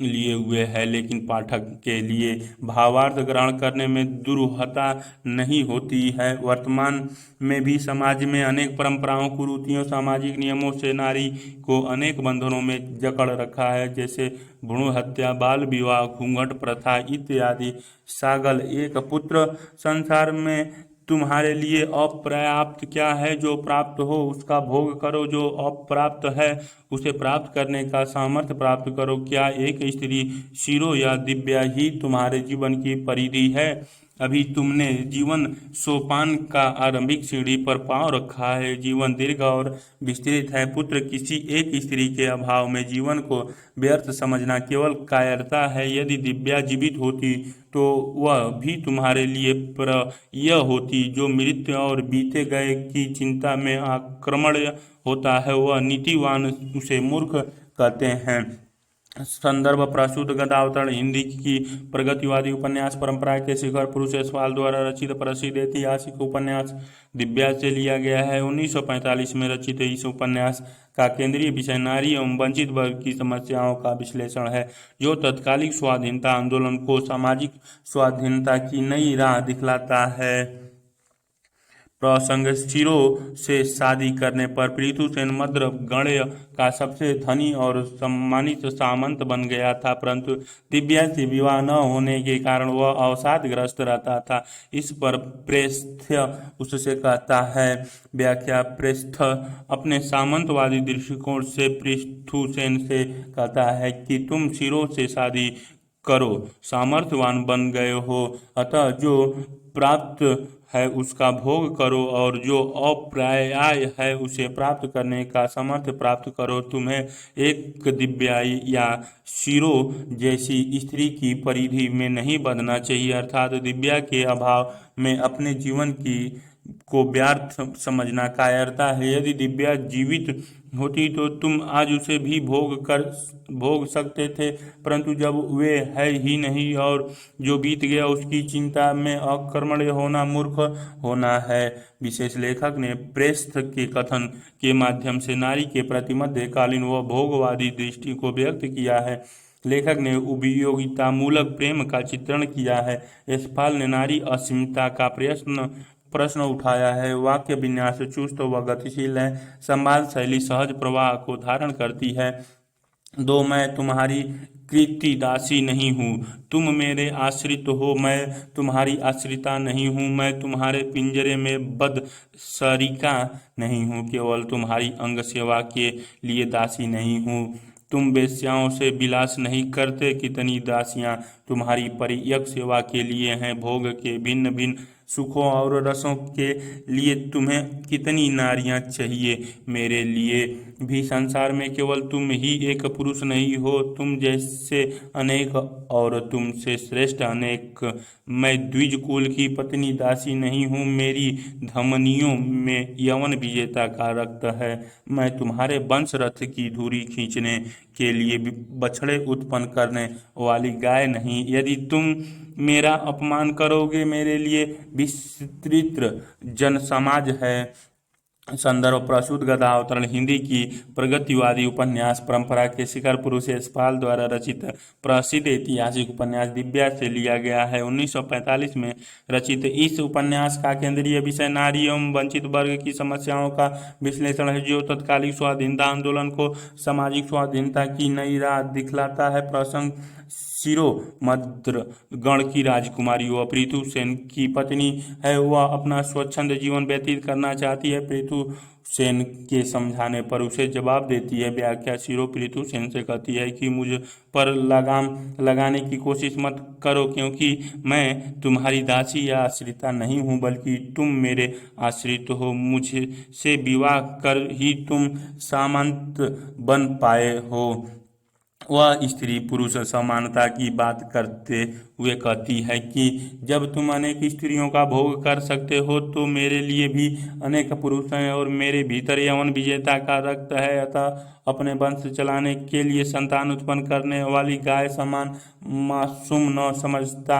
लिए हुए है, लेकिन पाठक के लिए भावार्थ ग्रहण करने में दुरूहता नहीं होती है। वर्तमान में भी समाज में अनेक परंपराओं, कुरीतियों, सामाजिक नियमों से नारी को अनेक बंधनों में जकड़ रखा है, जैसे भ्रूण हत्या, बाल विवाह, घूंघट प्रथा इत्यादि। सागल एक पुत्र संसार में तुम्हारे लिए अपर्याप्त क्या है? जो प्राप्त हो उसका भोग करो, जो अप्राप्त है उसे प्राप्त करने का सामर्थ्य प्राप्त करो। क्या एक स्त्री शिरो या दिव्या ही तुम्हारे जीवन की परिधि है? अभी तुमने जीवन सोपान का आरंभिक सीढ़ी पर पांव रखा है। जीवन दीर्घ और विस्तृत है। पुत्र, किसी एक स्त्री के अभाव में जीवन को व्यर्थ समझना केवल कायरता है। यदि दिव्या जीवित होती तो वह भी तुम्हारे लिए प्रिय होती। जो मृत्यु और बीते गए की चिंता में आक्रमण होता है वह नीतिवान उसे मूर्ख कहते हैं। संदर्भ प्रस्तुत गदावतरण हिंदी की प्रगतिवादी उपन्यास परंपरा के शिखर पुरुष यशपाल द्वारा रचित प्रसिद्ध ऐतिहासिक उपन्यास दिव्या से लिया गया है। 1945 में रचित इस उपन्यास का केंद्रीय विषय नारी एवं वंचित वर्ग की समस्याओं का विश्लेषण है, जो तत्कालिक स्वाधीनता आंदोलन को सामाजिक स्वाधीनता की नई राह दिखलाता है। प्रसंग, शिरो से शादी करने पर पृथुसेन मद्र गणय का सबसे धनी और सम्मानित सामंत बन गया था, परंतु दिव्या से विवाह न होने के कारण वह अवसादग्रस्त रहता था। इस पर प्रेस्थ्य उससे कहता है। व्याख्या, प्रेस्थ अपने सामंतवादी दृष्टिकोण से पृथुसेन से कहता है कि तुम शिरो से शादी करो, सामर्थ्यवान बन गए हो, अतः जो प्राप्त है उसका भोग करो और जो अप्राप्य है उसे प्राप्त करने का सामर्थ्य प्राप्त करो। तुम्हें एक दिव्या या शिरो जैसी स्त्री की परिधि में नहीं बंधना चाहिए, अर्थात दिव्या के अभाव में अपने जीवन को व्यर्थ समझना कायरता है। यदि दिव्या जीवित होती तो तुम आज उसे भी भोग सकते थे, परंतु जब वे है ही नहीं और जो बीत गया उसकी चिंता में अकर्मण्य होना मूर्ख होना है। विशेष लेखक ने प्रेस्थ के कथन के माध्यम से नारी के प्रति मध्यकालीन व भोगवादी दृष्टि को व्यक्त किया है। लेखक ने उपयोगितामूलक प्रेम का चित्रण किया है। यशपाल ने नारी असीमता का प्रश्न उठाया है। वाक्य विन्यास चुस्त व गतिशील है। संवाद शैली सहज प्रवाह को धारण करती है। दो, मैं तुम्हारी कृति दासी नहीं हूँ, तुम मेरे आश्रित हो, मैं तुम्हारी आश्रिता नहीं हूँ। मैं तुम्हारे पिंजरे में बद सरिका नहीं हूँ, केवल तुम्हारी अंग सेवा के लिए दासी नहीं हूँ। तुम वेश्याओं से विलास नहीं करते, कितनी दासियां तुम्हारी परियक सेवा के लिए हैं। भोग के भिन्न भिन्न सुखों और रसों के लिए तुम्हें कितनी नारियां चाहिए। मेरे लिए भी संसार में केवल तुम ही एक पुरुष नहीं हो, तुम जैसे अनेक और तुमसे श्रेष्ठ अनेक। मैं द्विज कुल की पत्नी दासी नहीं हूँ, मेरी धमनियों में यवन विजेता का रक्त है। मैं तुम्हारे वंश रथ की धुरी खींचने के लिए बछड़े उत्पन्न करने वाली गाय नहीं। यदि तुम मेरा अपमान करोगे, मेरे लिए विस्तृत जनसमाज है। संदर्भ प्रस्तुत गदावतरण हिंदी की प्रगतिवादी उपन्यास परंपरा के शिखर पुरुष यशपाल द्वारा रचित प्रसिद्ध ऐतिहासिक उपन्यास दिव्या से लिया गया है। 1945 में रचित इस उपन्यास का केंद्रीय विषय नारी एवं वंचित वर्ग की समस्याओं का विश्लेषण है, जो तत्कालिक स्वाधीनता आंदोलन को सामाजिक स्वाधीनता की नई राह दिखलाता है। प्रसंग, शिरो मद्र गण की राजकुमारी व पृथुसेन की पत्नी है। वह अपना स्वच्छंद जीवन व्यतीत करना चाहती है। पृथुसेन के समझाने पर उसे जवाब देती है। व्याख्या, शिरो पृथुसेन से कहती है कि मुझ पर लगाम लगाने की कोशिश मत करो, क्योंकि मैं तुम्हारी दासी या आश्रिता नहीं हूँ, बल्कि तुम मेरे आश्रित हो। मुझसे विवाह कर ही तुम सामंत बन पाए हो। वह स्त्री पुरुष समानता की बात करते हुए कहती है कि जब तुम अनेक स्त्रियों का भोग कर सकते हो तो मेरे लिए भी अनेक पुरुष हैं और मेरे भीतर यवन विजेता का रक्त है। अतः अपने वंश चलाने के लिए संतान उत्पन्न करने वाली गाय समान मासूम न समझता।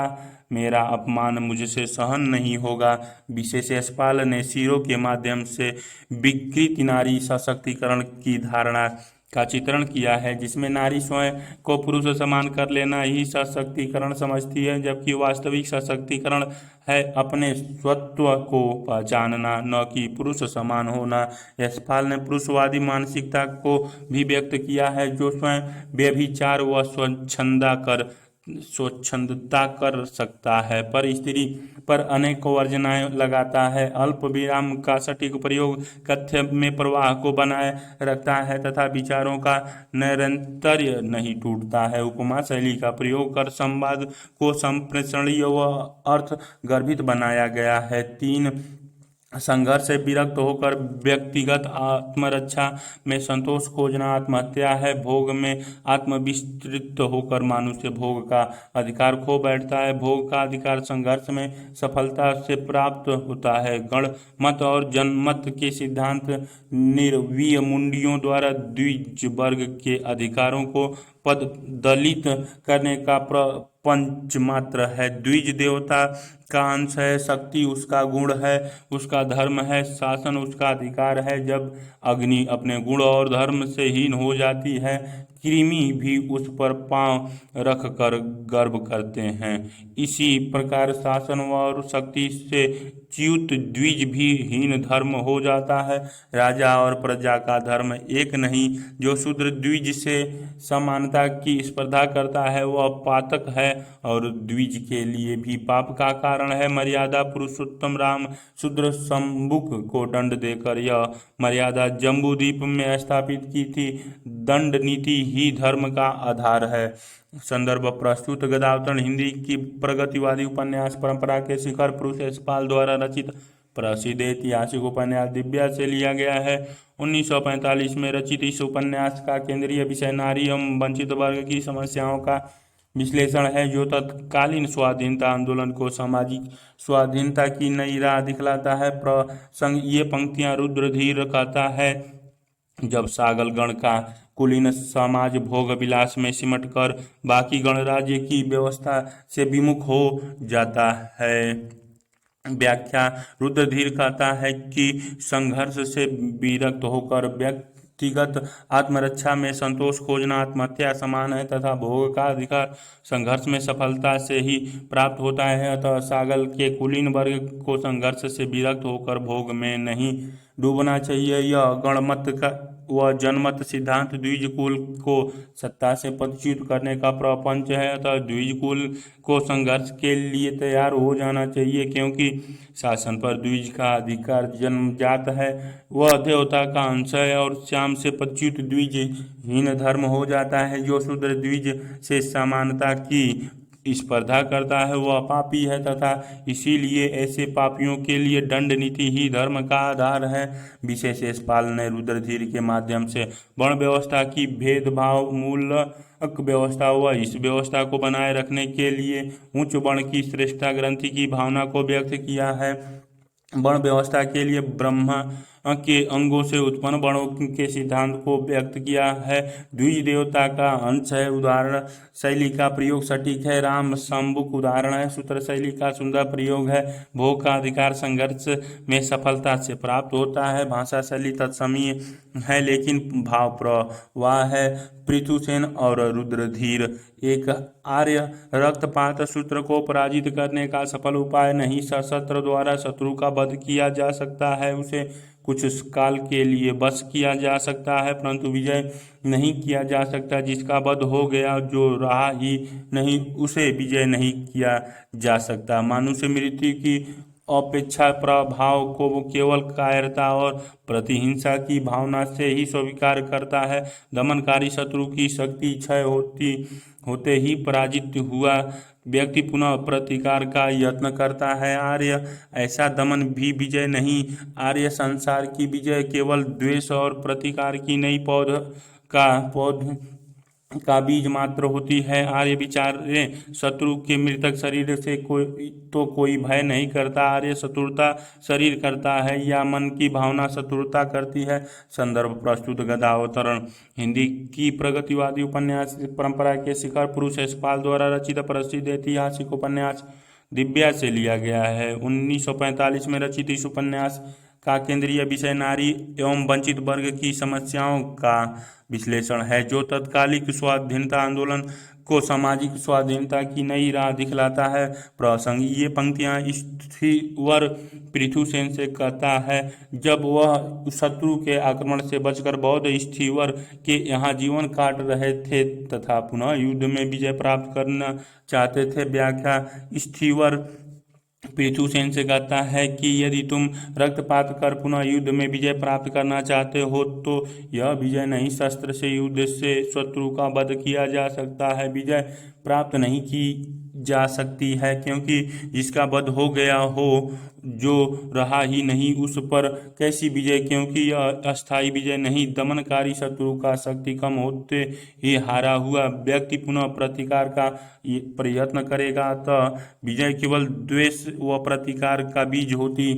मेरा अपमान मुझसे सहन नहीं होगा। विशेष यशपाल ने शिरो के माध्यम से विकृत नारी सशक्तिकरण की धारणा का चित्रण किया है, जिसमें नारी स्वयं को पुरुष समान कर लेना ही सशक्तिकरण समझती है, जबकि वास्तविक सशक्तिकरण है अपने स्वत्व को पहचानना, न कि पुरुष समान होना। यशपाल ने पुरुषवादी मानसिकता को भी व्यक्त किया है, जो स्वयं व्यभिचार व स्वच्छंदा कर स्वच्छंदता कर सकता है, पर स्त्री पर अनेक वर्जनाएं लगाता है। अल्प विराम का सटीक प्रयोग कथ्य में प्रवाह को बनाए रखता है तथा विचारों का नैरंतर्य नहीं टूटता है। उपमा शैली का प्रयोग कर संवाद को संप्रेषणीय व अर्थ गर्भित बनाया गया है। 3 संघर्ष से विरक्त होकर व्यक्तिगत आत्मरक्षा में संतोष खोजना आत्महत्या है। भोग में आत्मविस्तृत होकर मनुष्य भोग का अधिकार खो बैठता है। भोग का अधिकार संघर्ष में सफलता से प्राप्त होता है। गणमत और जनमत के सिद्धांत निर्वीय मुंडियों द्वारा द्विज वर्ग के अधिकारों को पद दलित करने का प्रपंच मात्र है। द्विज देवता का अंश है, शक्ति उसका गुण है, उसका धर्म है, शासन उसका अधिकार है। जब अग्नि अपने गुण और धर्म से हीन हो जाती है, कृमि भी उस पर पांव रख कर गर्व करते हैं। इसी प्रकार शासन और शक्ति से च्युत द्विज भी हीन धर्म हो जाता है। राजा और प्रजा का धर्म एक नहीं। जो शूद्र द्विज से समानता की स्पर्धा करता है वह पातक है और द्विज के लिए भी पाप का कारण है। मर्यादा पुरुषोत्तम राम शूद्र शंबुक को दंड देकर यह मर्यादा जम्बूद्वीप में स्थापित की थी। दंड नीति ही धर्म का आधार है। संदर्भ प्रस्तुत गदावतरण हिंदी की प्रगतिवादी उपन्यास परंपरा के शिखर पुरुष यशपाल द्वारा रचित प्रसिद्ध ऐतिहासिक उपन्यास दिव्या से लिया गया है। 1945 में रचित इस उपन्यास का केंद्रीय विषय नारी एवं वंचित वर्ग की समस्याओं का विश्लेषण है, जो तत्कालीन स्वाधीनता आंदोलन को सामाजिक स्वाधीनता की नई राह दिखलाता है। प्रसंग ये पंक्तियां रुद्रधीर कहता है, जब सागल गण का कुलीन समाज भोग विलास में सिमट कर बाकी गणराज्य की व्यवस्था से विमुख हो जाता है। व्याख्या रुद्रधीर कहता है कि संघर्ष से विरक्त होकर व्यक्तिगत आत्मरक्षा में संतोष खोजना आत्महत्या समान है तथा भोग का अधिकार संघर्ष में सफलता से ही प्राप्त होता है। अतः सागल के कुलीन वर्ग को संघर्ष से विरक्त होकर भोग में नहीं डूबना चाहिए। यह गणमत का व जनमत सिद्धांत द्विज कुल को सत्ता से पदच्युत करने का प्रपंच है। अतः द्विज कुल को संघर्ष के लिए तैयार हो जाना चाहिए, क्योंकि शासन पर द्विज का अधिकार जन्मजात है। वह देवता का अंश है और श्याम से पदच्युत द्विज हीन धर्म हो जाता है। जो शूद्र द्विज से समानता की स्पर्धा करता है वह पापी है तथा इसीलिए ऐसे पापियों के लिए दंड नीति ही धर्म का आधार है। विशेष यशपाल ने रुद्रधीर के माध्यम से वर्ण व्यवस्था की भेदभाव मूलक व्यवस्था व इस व्यवस्था को बनाए रखने के लिए उच्च वर्ण की श्रेष्ठता ग्रंथि की भावना को व्यक्त किया है। वर्ण व्यवस्था के लिए ब्रह्मा के अंगों से उत्पन्न वर्णों के सिद्धांत को व्यक्त किया है। द्विज देवता का अंश है। उदाहरण शैली का प्रयोग सटीक है। राम शंबुक उदाहरण है। सूत्र शैली का सुंदर प्रयोग है। भोग का अधिकार संघर्ष में सफलता से प्राप्त होता है। भाषा शैली तत्समीय है लेकिन भाव प्रवाह है। पृथुसेन और रुद्रधीर एक आर्य रक्तपात सूत्र को पराजित करने का सफल उपाय नहीं। सशस्त्र द्वारा शत्रु का वध किया जा सकता है, उसे कुछ काल के लिए बस किया जा सकता है, परंतु विजय नहीं किया जा सकता। जिसका वध हो गया, जो रहा ही नहीं, उसे विजय नहीं किया जा सकता। मनुष्य मृत्यु की अपेक्षा प्रभाव को केवल कायरता और प्रतिहिंसा की भावना से ही स्वीकार करता है। दमनकारी शत्रु की शक्ति क्षय होते ही पराजित हुआ व्यक्ति पुनः प्रतिकार का यत्न करता है। आर्य ऐसा दमन भी विजय नहीं। आर्य संसार की विजय केवल द्वेष और प्रतिकार की नई पौध का बीज मात्र होती है। आर्य विचारे शत्रु के मृतक शरीर से कोई भय नहीं करता। आर्य शत्रुता शरीर करता है या मन की भावना शत्रुता करती है। संदर्भ प्रस्तुत गदावतरण हिंदी की प्रगतिवादी उपन्यास परंपरा के शिखर पुरुष यशपाल द्वारा रचित प्रसिद्ध ऐतिहासिक उपन्यास दिव्या से लिया गया है। 1945 में रचित इस उपन्यास का केंद्रीय विषय नारी एवं वंचित वर्ग की समस्याओं का विश्लेषण है, जो तत्कालिक स्वाधीनता आंदोलन को सामाजिक स्वाधीनता की नई राह दिखलाता है। प्रसंग, ये पंक्तियां स्थिवर पृथुसेन से कहता है जब वह शत्रु के आक्रमण से बचकर बौद्ध स्थिवर के यहाँ जीवन काट रहे थे तथा पुनः युद्ध में विजय प्राप्त करना चाहते थे। व्याख्या, स्थिवर पृथुसेन से कहता है कि यदि तुम रक्तपात कर पुनः युद्ध में विजय प्राप्त करना चाहते हो तो यह विजय नहीं, शस्त्र से युद्ध से शत्रु का वध किया जा सकता है, विजय प्राप्त नहीं की जा सकती है, क्योंकि जिसका वध हो गया हो, जो रहा ही नहीं, उस पर कैसी विजय, क्योंकि यह अस्थायी विजय नहीं। दमनकारी शत्रु का शक्ति कम होते ही हारा हुआ व्यक्ति पुनः प्रतिकार का प्रयत्न करेगा, तो विजय केवल द्वेष व प्रतिकार का बीज होती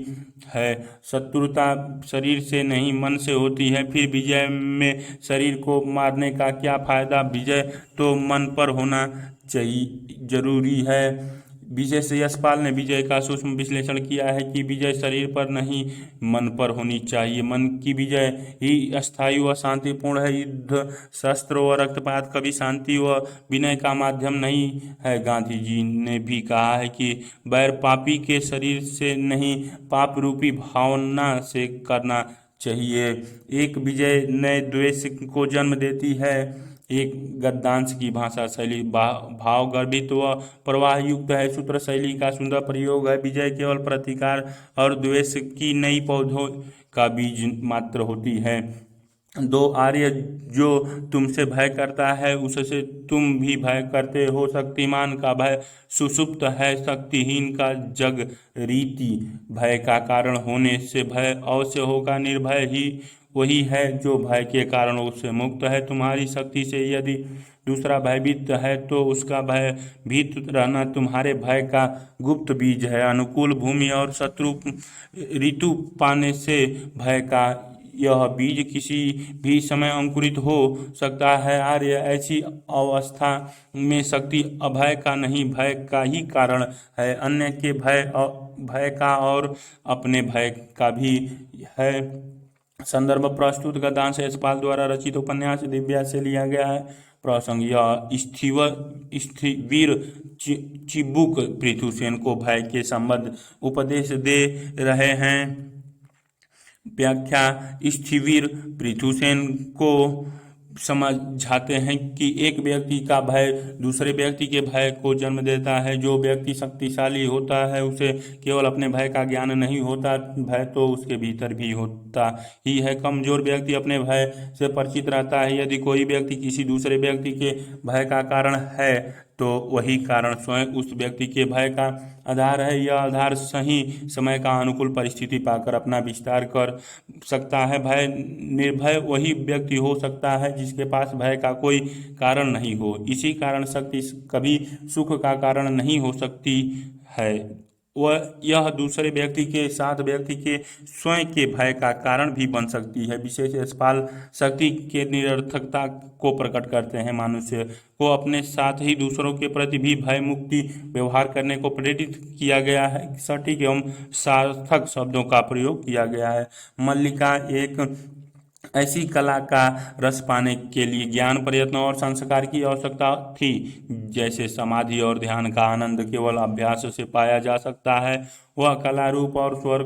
है। शत्रुता शरीर से नहीं मन से होती है, फिर विजय में शरीर को मारने का क्या फायदा? विजय तो मन पर होना चाहिए, जरूरी है। विजय से यशपाल ने विजय का सूक्ष्म विश्लेषण किया है कि विजय शरीर पर नहीं मन पर होनी चाहिए। मन की विजय ही अस्थायी व शांतिपूर्ण है। युद्ध, शस्त्र व रक्तपात कभी शांति व विनय का माध्यम नहीं है। गांधी जी ने भी कहा है कि बैर पापी के शरीर से नहीं, पाप रूपी भावना से करना चाहिए। एक विजय नए द्वेष को जन्म देती है। एक गद्यांश की भाषा शैली भाव गर्भित व प्रवाह युक्त है। सूत्र शैली का सुंदर प्रयोग है। विजय केवल प्रतिकार और द्वेष की नई पौधों का बीज मात्र होती है। दो आर्य, जो तुमसे भय करता है उससे तुम भी भय करते हो। शक्तिमान का भय सुषुप्त है, शक्तिहीन का जग रीति। भय का कारण होने से भय अवश्य होगा। निर्भय ही वही है जो भय के कारण उससे मुक्त है। तुम्हारी शक्ति से यदि दूसरा भयभीत है तो उसका भयभीत रहना तुम्हारे भय का गुप्त बीज है। अनुकूल भूमि और शत्रु ऋतु पाने से भय का यह बीज किसी भी समय अंकुरित हो सकता है। आर्य, ऐसी अवस्था में शक्ति अभय का नहीं, भय का ही कारण है। अन्य के भय का और अपने भय का भी है। संदर्भ, प्रस्तुत गद्यांश यशपाल द्वारा रचित उपन्यास दिव्या से लिया गया है। प्रसंग, यह स्थिवीर चिबुक पृथुसेन को भय के संबंध उपदेश दे रहे हैं। व्याख्या, स्थिवीर पृथुसेन को समझाते हैं कि एक व्यक्ति का भय दूसरे व्यक्ति के भय को जन्म देता है। जो व्यक्ति शक्तिशाली होता है उसे केवल अपने भय का ज्ञान नहीं होता, भय तो उसके भीतर भी होता ही है। कमजोर व्यक्ति अपने भय से परिचित रहता है। यदि कोई व्यक्ति किसी दूसरे व्यक्ति के भय का कारण है तो वही कारण स्वयं उस व्यक्ति के भय का आधार है। यह आधार सही समय का अनुकूल परिस्थिति पाकर अपना विस्तार कर सकता है। भय निर्भय वही व्यक्ति हो सकता है जिसके पास भय का कोई कारण नहीं हो। इसी कारण शक्ति कभी सुख का कारण नहीं हो सकती है। यह दूसरे व्यक्ति के साथ व्यक्ति के स्वयं के भय का कारण भी बन सकती है। विशेष यशपाल शक्ति के निरर्थकता को प्रकट करते हैं। मनुष्य को अपने साथ ही दूसरों के प्रति भी भय मुक्ति व्यवहार करने को प्रेरित किया गया है। सटीक एवं सार्थक शब्दों का प्रयोग किया गया है। मल्लिका एक ऐसी कला का रस पाने के लिए ज्ञान, प्रयत्न और संस्कार की आवश्यकता थी। जैसे समाधि और ध्यान का आनंद केवल अभ्यास से पाया जा सकता है, वह कला रूप और स्वर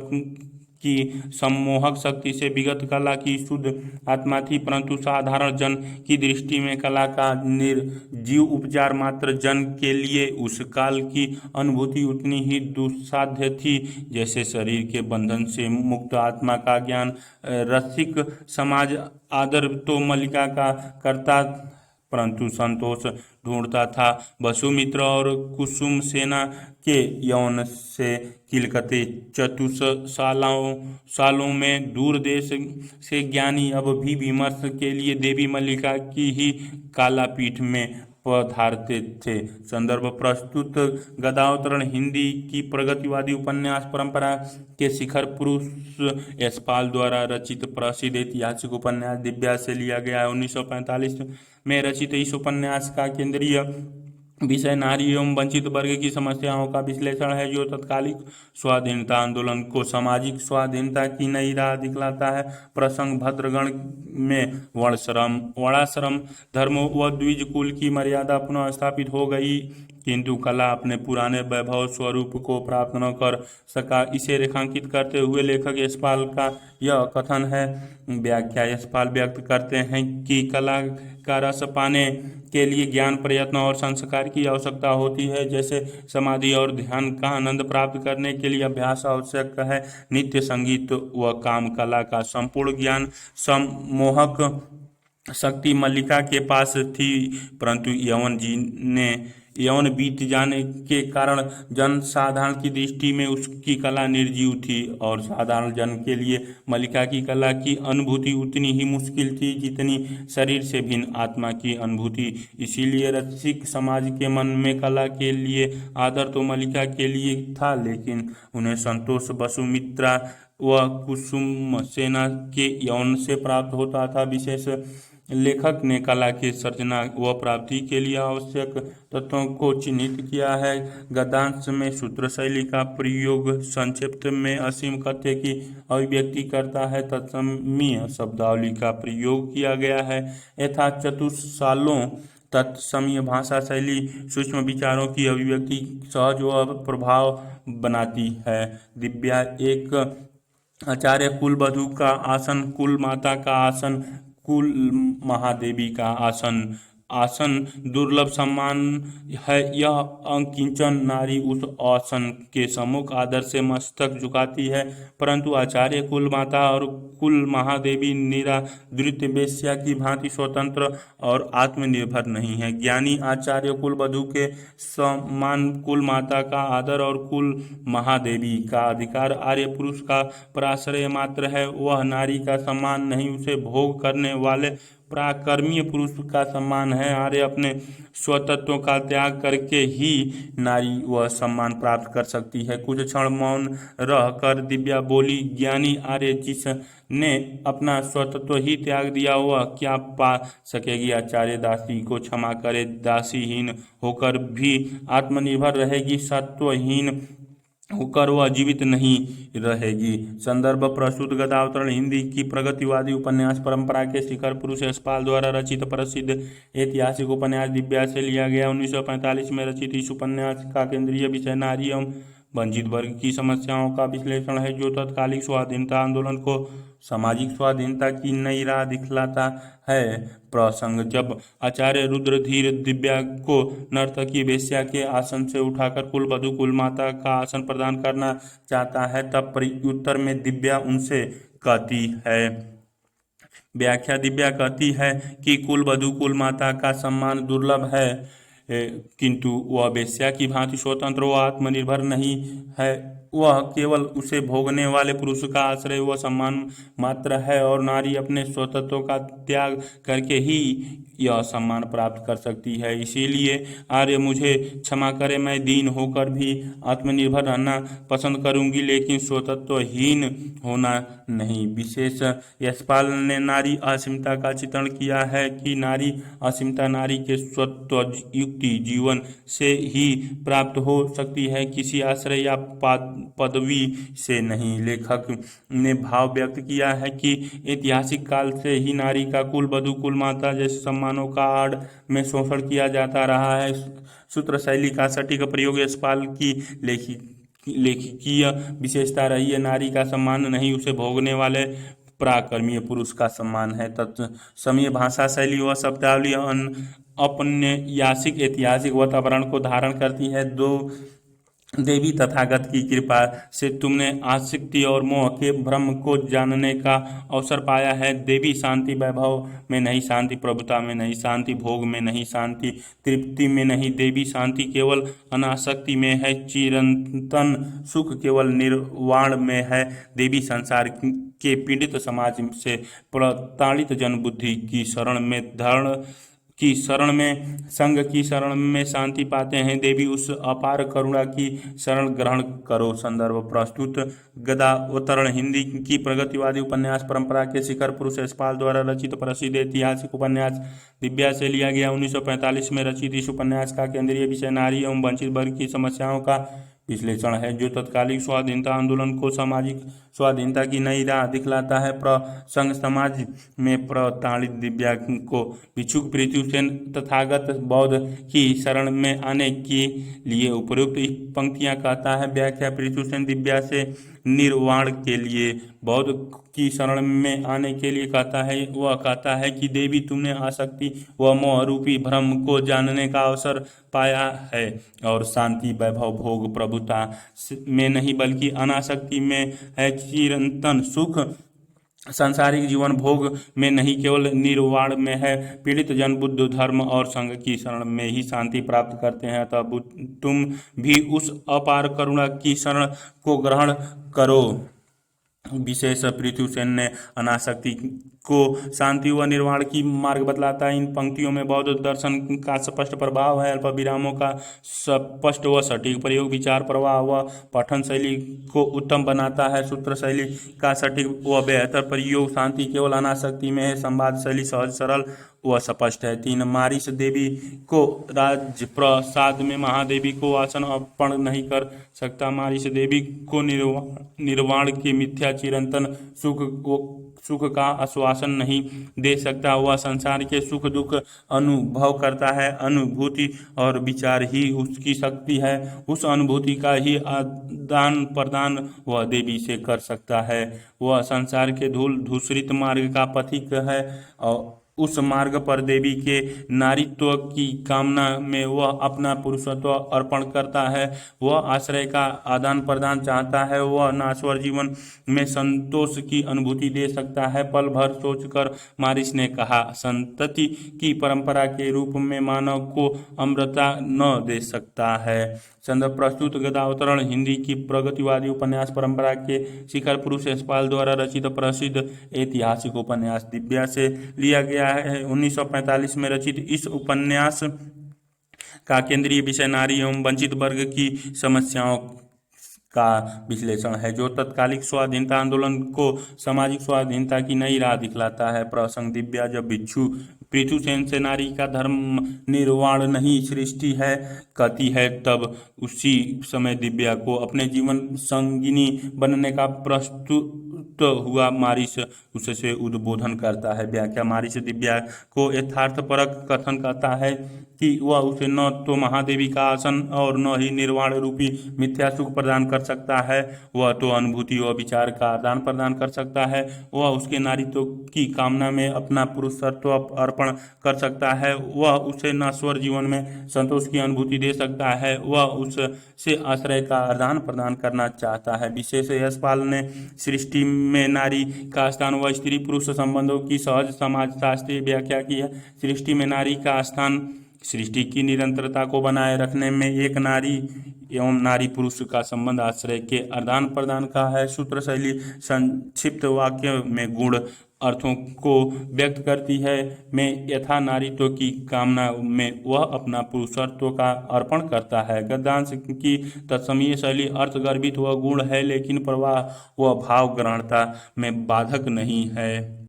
की सम्मोहक शक्ति से विगत कला की शुद्ध आत्मा थी। परंतु साधारण जन की दृष्टि में कला का निर्जीव उपचार मात्र जन के लिए उस काल की अनुभूति उतनी ही दुस्साध्य थी जैसे शरीर के बंधन से मुक्त आत्मा का ज्ञान। रसिक समाज आदर तो मल्लिका का करता परंतु संतोष ढूंढता था। वसुमित्र और कुसुम सेना के यौन से किलकते सालों में दूर देश से ज्ञानी अब भी विमर्श के लिए देवी मल्लिका की ही कालापीठ में पधारते थे। संदर्भ, प्रस्तुत गदावतरण हिंदी की प्रगतिवादी उपन्यास परंपरा के शिखर पुरुष यशपाल द्वारा रचित प्रसिद्ध ऐतिहासिक उपन्यास दिव्या से लिया गया है। 1945 में रचित इस उपन्यास का केंद्रीय विषय नारी एवं वंचित वर्ग की समस्याओं का विश्लेषण है, जो तत्कालिक स्वाधीनता आंदोलन को सामाजिक स्वाधीनता की नई राह दिखलाता है। प्रसंग भद्रगण में वर्णाश्रम धर्म व द्विज कुल की मर्यादा पुनः स्थापित हो गई, किंतु कला अपने पुराने वैभव स्वरूप को प्राप्त न कर सका। इसे रेखांकित करते हुए लेखक यशपाल का यह कथन है। व्याख्या: यशपाल व्यक्त करते हैं कि कला का रस पाने के लिए ज्ञान, प्रयत्न और संस्कार की आवश्यकता होती है। जैसे समाधि और ध्यान का आनंद प्राप्त करने के लिए अभ्यास आवश्यक है, नित्य संगीत व काम कला का संपूर्ण ज्ञान सम्मोहक शक्ति मल्लिका के पास थी, परंतु यौवन बीत जाने के कारण जनसाधारण की दृष्टि में उसकी कला निर्जीव थी, और साधारण जन के लिए मल्लिका की कला की अनुभूति उतनी ही मुश्किल थी जितनी शरीर से भिन्न आत्मा की अनुभूति। इसीलिए रसिक समाज के मन में कला के लिए आदर तो मल्लिका के लिए था, लेकिन उन्हें संतोष वसुमित्रा व कुसुम सेना के यौवन से प्राप्त होता था। विशेष लेखक ने कला के सर्जना व प्राप्ति के लिए आवश्यक तत्वों को चिन्हित किया है। गद्यांश में सूत्र शैली का प्रयोग संक्षिप्त में असीम कथ्य की अभिव्यक्ति करता है। तत्समयी शब्दावली का प्रयोग किया गया है। यथा चतुस्सालों तत्समयी भाषा शैली सूक्ष्म विचारों की अभिव्यक्ति सहज व प्रभाव बनाती है। दिव्या एक आचार्य कुल वधू का आसन, कुल माता का आसन, कुल महादेवी का आसन दुर्लभ सम्मान है। यह अकिंचन नारी उस आसन के सम्मुख आदर से मस्तक झुकाती है, परंतु आचार्य कुल माता और कुल महादेवी निरादृत वेश्या की भांति स्वतंत्र और आत्मनिर्भर नहीं है। ज्ञानी आचार्य कुल वधू के समान कुल माता का आदर और कुल महादेवी का अधिकार आर्य पुरुष का पराश्रय मात्र है। वह नारी का सम्मान नहीं, उसे भोग करने वाले पराक्रमीय पुरुष का सम्मान है। आर्य अपने स्वतत्व का त्याग करके ही नारी वह सम्मान प्राप्त कर सकती है। कुछ क्षण मौन रह कर दिव्या बोली, ज्ञानी आर्य जिसने अपना स्वतत्व ही त्याग दिया, वह क्या पा सकेगी? आचार्य दासी को क्षमा करे, दासीहीन होकर भी आत्मनिर्भर रहेगी, सत्वहीन होकर वह जीवित नहीं रहेगी। संदर्भ प्रस्तुत गदावतरण हिंदी की प्रगतिवादी उपन्यास परंपरा के शिखर पुरुष यशपाल द्वारा रचित प्रसिद्ध ऐतिहासिक उपन्यास दिव्या से लिया गया। 1945 में रचित इस उपन्यास का केंद्रीय विषय नारी एवं वंचित वर्ग की समस्याओं का विश्लेषण है, जो तत्कालिक स्वाधीनता आंदोलन को सामाजिक स्वाधीनता की नई राह दिखलाता है। प्रसंग: जब आचार्य रुद्रधीर दिव्या को नर्तकी वेश्या के आसन से उठाकर कुल वधू कुल माता का आसन प्रदान करना चाहता है, तब प्रत्युत्तर में दिव्या उनसे कहती है। व्याख्या: दिव्या कहती है कि कुल वधू कुल माता का सम्मान दुर्लभ है, किंतु वह वेश्या की भांति स्वतंत्र व आत्मनिर्भर नहीं है। वह केवल उसे भोगने वाले पुरुष का आश्रय व सम्मान मात्र है, और नारी अपने स्वतत्व का त्याग करके ही यह सम्मान प्राप्त कर सकती है। इसीलिए आर्य मुझे क्षमा करे, मैं दीन होकर भी आत्मनिर्भर रहना पसंद करूंगी, लेकिन स्वतत्वहीन होना नहीं। विशेष यशपाल ने नारी असीमता का चित्रण किया है कि नारी असीमता नारी के स्वत्वयुक्त जीवन से ही प्राप्त हो सकती है, किसी आश्रय या पदवी से नहीं। लेखक ने भाव व्यक्त किया है कि ऐतिहासिक काल से ही नारी का कुल वधू कुल माता जैसे सम्मानों का आड़ में शोषण किया जाता रहा है। सूत्र शैली का सटीक प्रयोग यशपाल की लेखकीय विशेषता रही है। नारी का सम्मान नहीं, उसे भोगने वाले पराक्रमीय पुरुष का सम्मान है। तत्समयी भाषा शैली व शब्दावली औपन्यासिक ऐतिहासिक वातावरण को धारण करती है। दो देवी तथागत की कृपा से तुमने आसक्ति और मोह के भ्रम को जानने का अवसर पाया है। देवी शांति वैभव में नहीं, शांति प्रभुता में नहीं, शांति भोग में नहीं, शांति तृप्ति में नहीं। देवी शांति केवल अनासक्ति में है, चिरंतन सुख केवल निर्वाण में है। देवी संसार के पीड़ित समाज से प्रताड़ित जन बुद्धि की शरण में धर्ण की शरण में, संग की शरण में शांति पाते हैं। देवी उस अपार करुणा की शरण ग्रहण करो। संदर्भ प्रस्तुत गदावतरण हिंदी की प्रगतिवादी उपन्यास परंपरा के शिखर पुरुष यशपाल द्वारा रचित प्रसिद्ध ऐतिहासिक उपन्यास दिव्या से लिया गया। 1945 में रचित इस उपन्यास का केंद्रीय विषय नारी एवं वंचित वर्ग की समस्याओं का विश्लेषण है, जो तत्कालिक स्वाधीनता आंदोलन को सामाजिक स्वाधीनता की नई राह दिखलाता है। प्रसंग समाज में प्रताड़ित दिव्या को भिक्षुक पृथ्वीसेन तथागत बौद्ध की शरण में आने के लिए उपयुक्त पंक्तियां कहता है। व्याख्या: पृथ्वीसेन दिव्या से निर्वाण के लिए बौद्ध की शरण में आने के लिए कहता है। वह कहता है कि देवी, तुमने आसक्ति व मोह रूपी भ्रम को जानने का अवसर पाया है और शांति, वैभव, भोग, प्रभुता में नहीं बल्कि अनासक्ति में है। चिरंतन सुख सांसारिक जीवन भोग में नहीं, केवल निर्वाण में है। पीड़ित जन बुद्ध धर्म और संघ की शरण में ही शांति प्राप्त करते हैं। अतः तुम भी उस अपार करुणा की शरण को ग्रहण करो। विशेष पृथ्वीसेन ने अनासक्ति को शांति व निर्वाण की मार्ग बतलाता है। इन पंक्तियों में बौद्ध दर्शन का स्पष्ट प्रभाव है। अल्प विरामों का स्पष्ट व सटीक प्रयोग विचार प्रवाह व पठन शैली को उत्तम बनाता है। सूत्र शैली का सटीक व बेहतर प्रयोग शांति केवल अनासक्ति में है। संवाद शैली सहज, सरल व स्पष्ट है। 3 मारिस देवी को राजप्रसाद में महादेवी को आसन अर्पण नहीं कर सकता। मारिस देवी को निर्वाण के मिथ्या चिरंतन सुख का आश्वासन नहीं दे सकता। वह संसार के सुख दुख अनुभव करता है। अनुभूति और विचार ही उसकी शक्ति है। उस अनुभूति का ही आदान प्रदान वह देवी से कर सकता है। वह संसार के धूल धूसरित मार्ग का पथिक है और उस मार्ग पर देवी के नारीत्व की कामना में वह अपना पुरुषत्व अर्पण करता है। वह आश्रय का आदान प्रदान चाहता है। वह नाश्वर जीवन में संतोष की अनुभूति दे सकता है। पल भर सोचकर मारिस ने कहा, संतति की परंपरा के रूप में मानव को अमरता न दे सकता है। संदर्भ प्रस्तुत गदावतरण हिंदी की प्रगतिवादी उपन्यास परंपरा के शिखर पुरुष यशपाल द्वारा रचित प्रसिद्ध ऐतिहासिक उपन्यास दिव्या से लिया गया है। 1945 में रचित इस उपन्यास का केंद्रीय विषय नारी एवं वंचित वर्ग की समस्याओं का विश्लेषण है, जो तत्कालिक स्वाधीनता आंदोलन को सामाजिक स्वाधीनता की नई राह दिखलाता है। प्रसंग: दिव्या जब भिक्षु पृथ्वीसेन से नारी का धर्म निर्वाण नहीं सृष्टि है कहती है, तब उसी समय दिव्या को अपने जीवन संगिनी बनने का प्रस्तुत हुआ मारिस उससे उद्बोधन करता है। व्याख्या: मारिस दिव्या को यथार्थपरक कथन करता है कि वह उसे न तो महादेवी का आसन और न ही निर्वाण रूपी मिथ्या सुख प्रदान कर सकता है। वह तो अनुभूति व विचार का आदान प्रदान कर सकता है। वह उसके नारीत्व की कामना में अपना पुरुषत्व अर्पण कर सकता है। वह उसे नश्वर जीवन में संतोष की अनुभूति दे सकता है। वह उससे आश्रय का आदान प्रदान करना चाहता है। विशेष यशपाल ने सृष्टि में नारी का स्थान व स्त्री पुरुष संबंधों की सहज समाजशास्त्रीय व्याख्या की है। सृष्टि में नारी का स्थान सृष्टि की निरंतरता को बनाए रखने में एक नारी एवं नारी पुरुष का संबंध आश्रय के आदान प्रदान का है। सूत्र शैली संक्षिप्त वाक्य में गुण अर्थों को व्यक्त करती है। में यथा नारीत्व की कामना में वह अपना पुरुषत्व का अर्पण करता है। गद्यांश की तत्समयी शैली अर्थ गर्भित व गुण है, लेकिन प्रवाह व भाव ग्रहणता में बाधक नहीं है।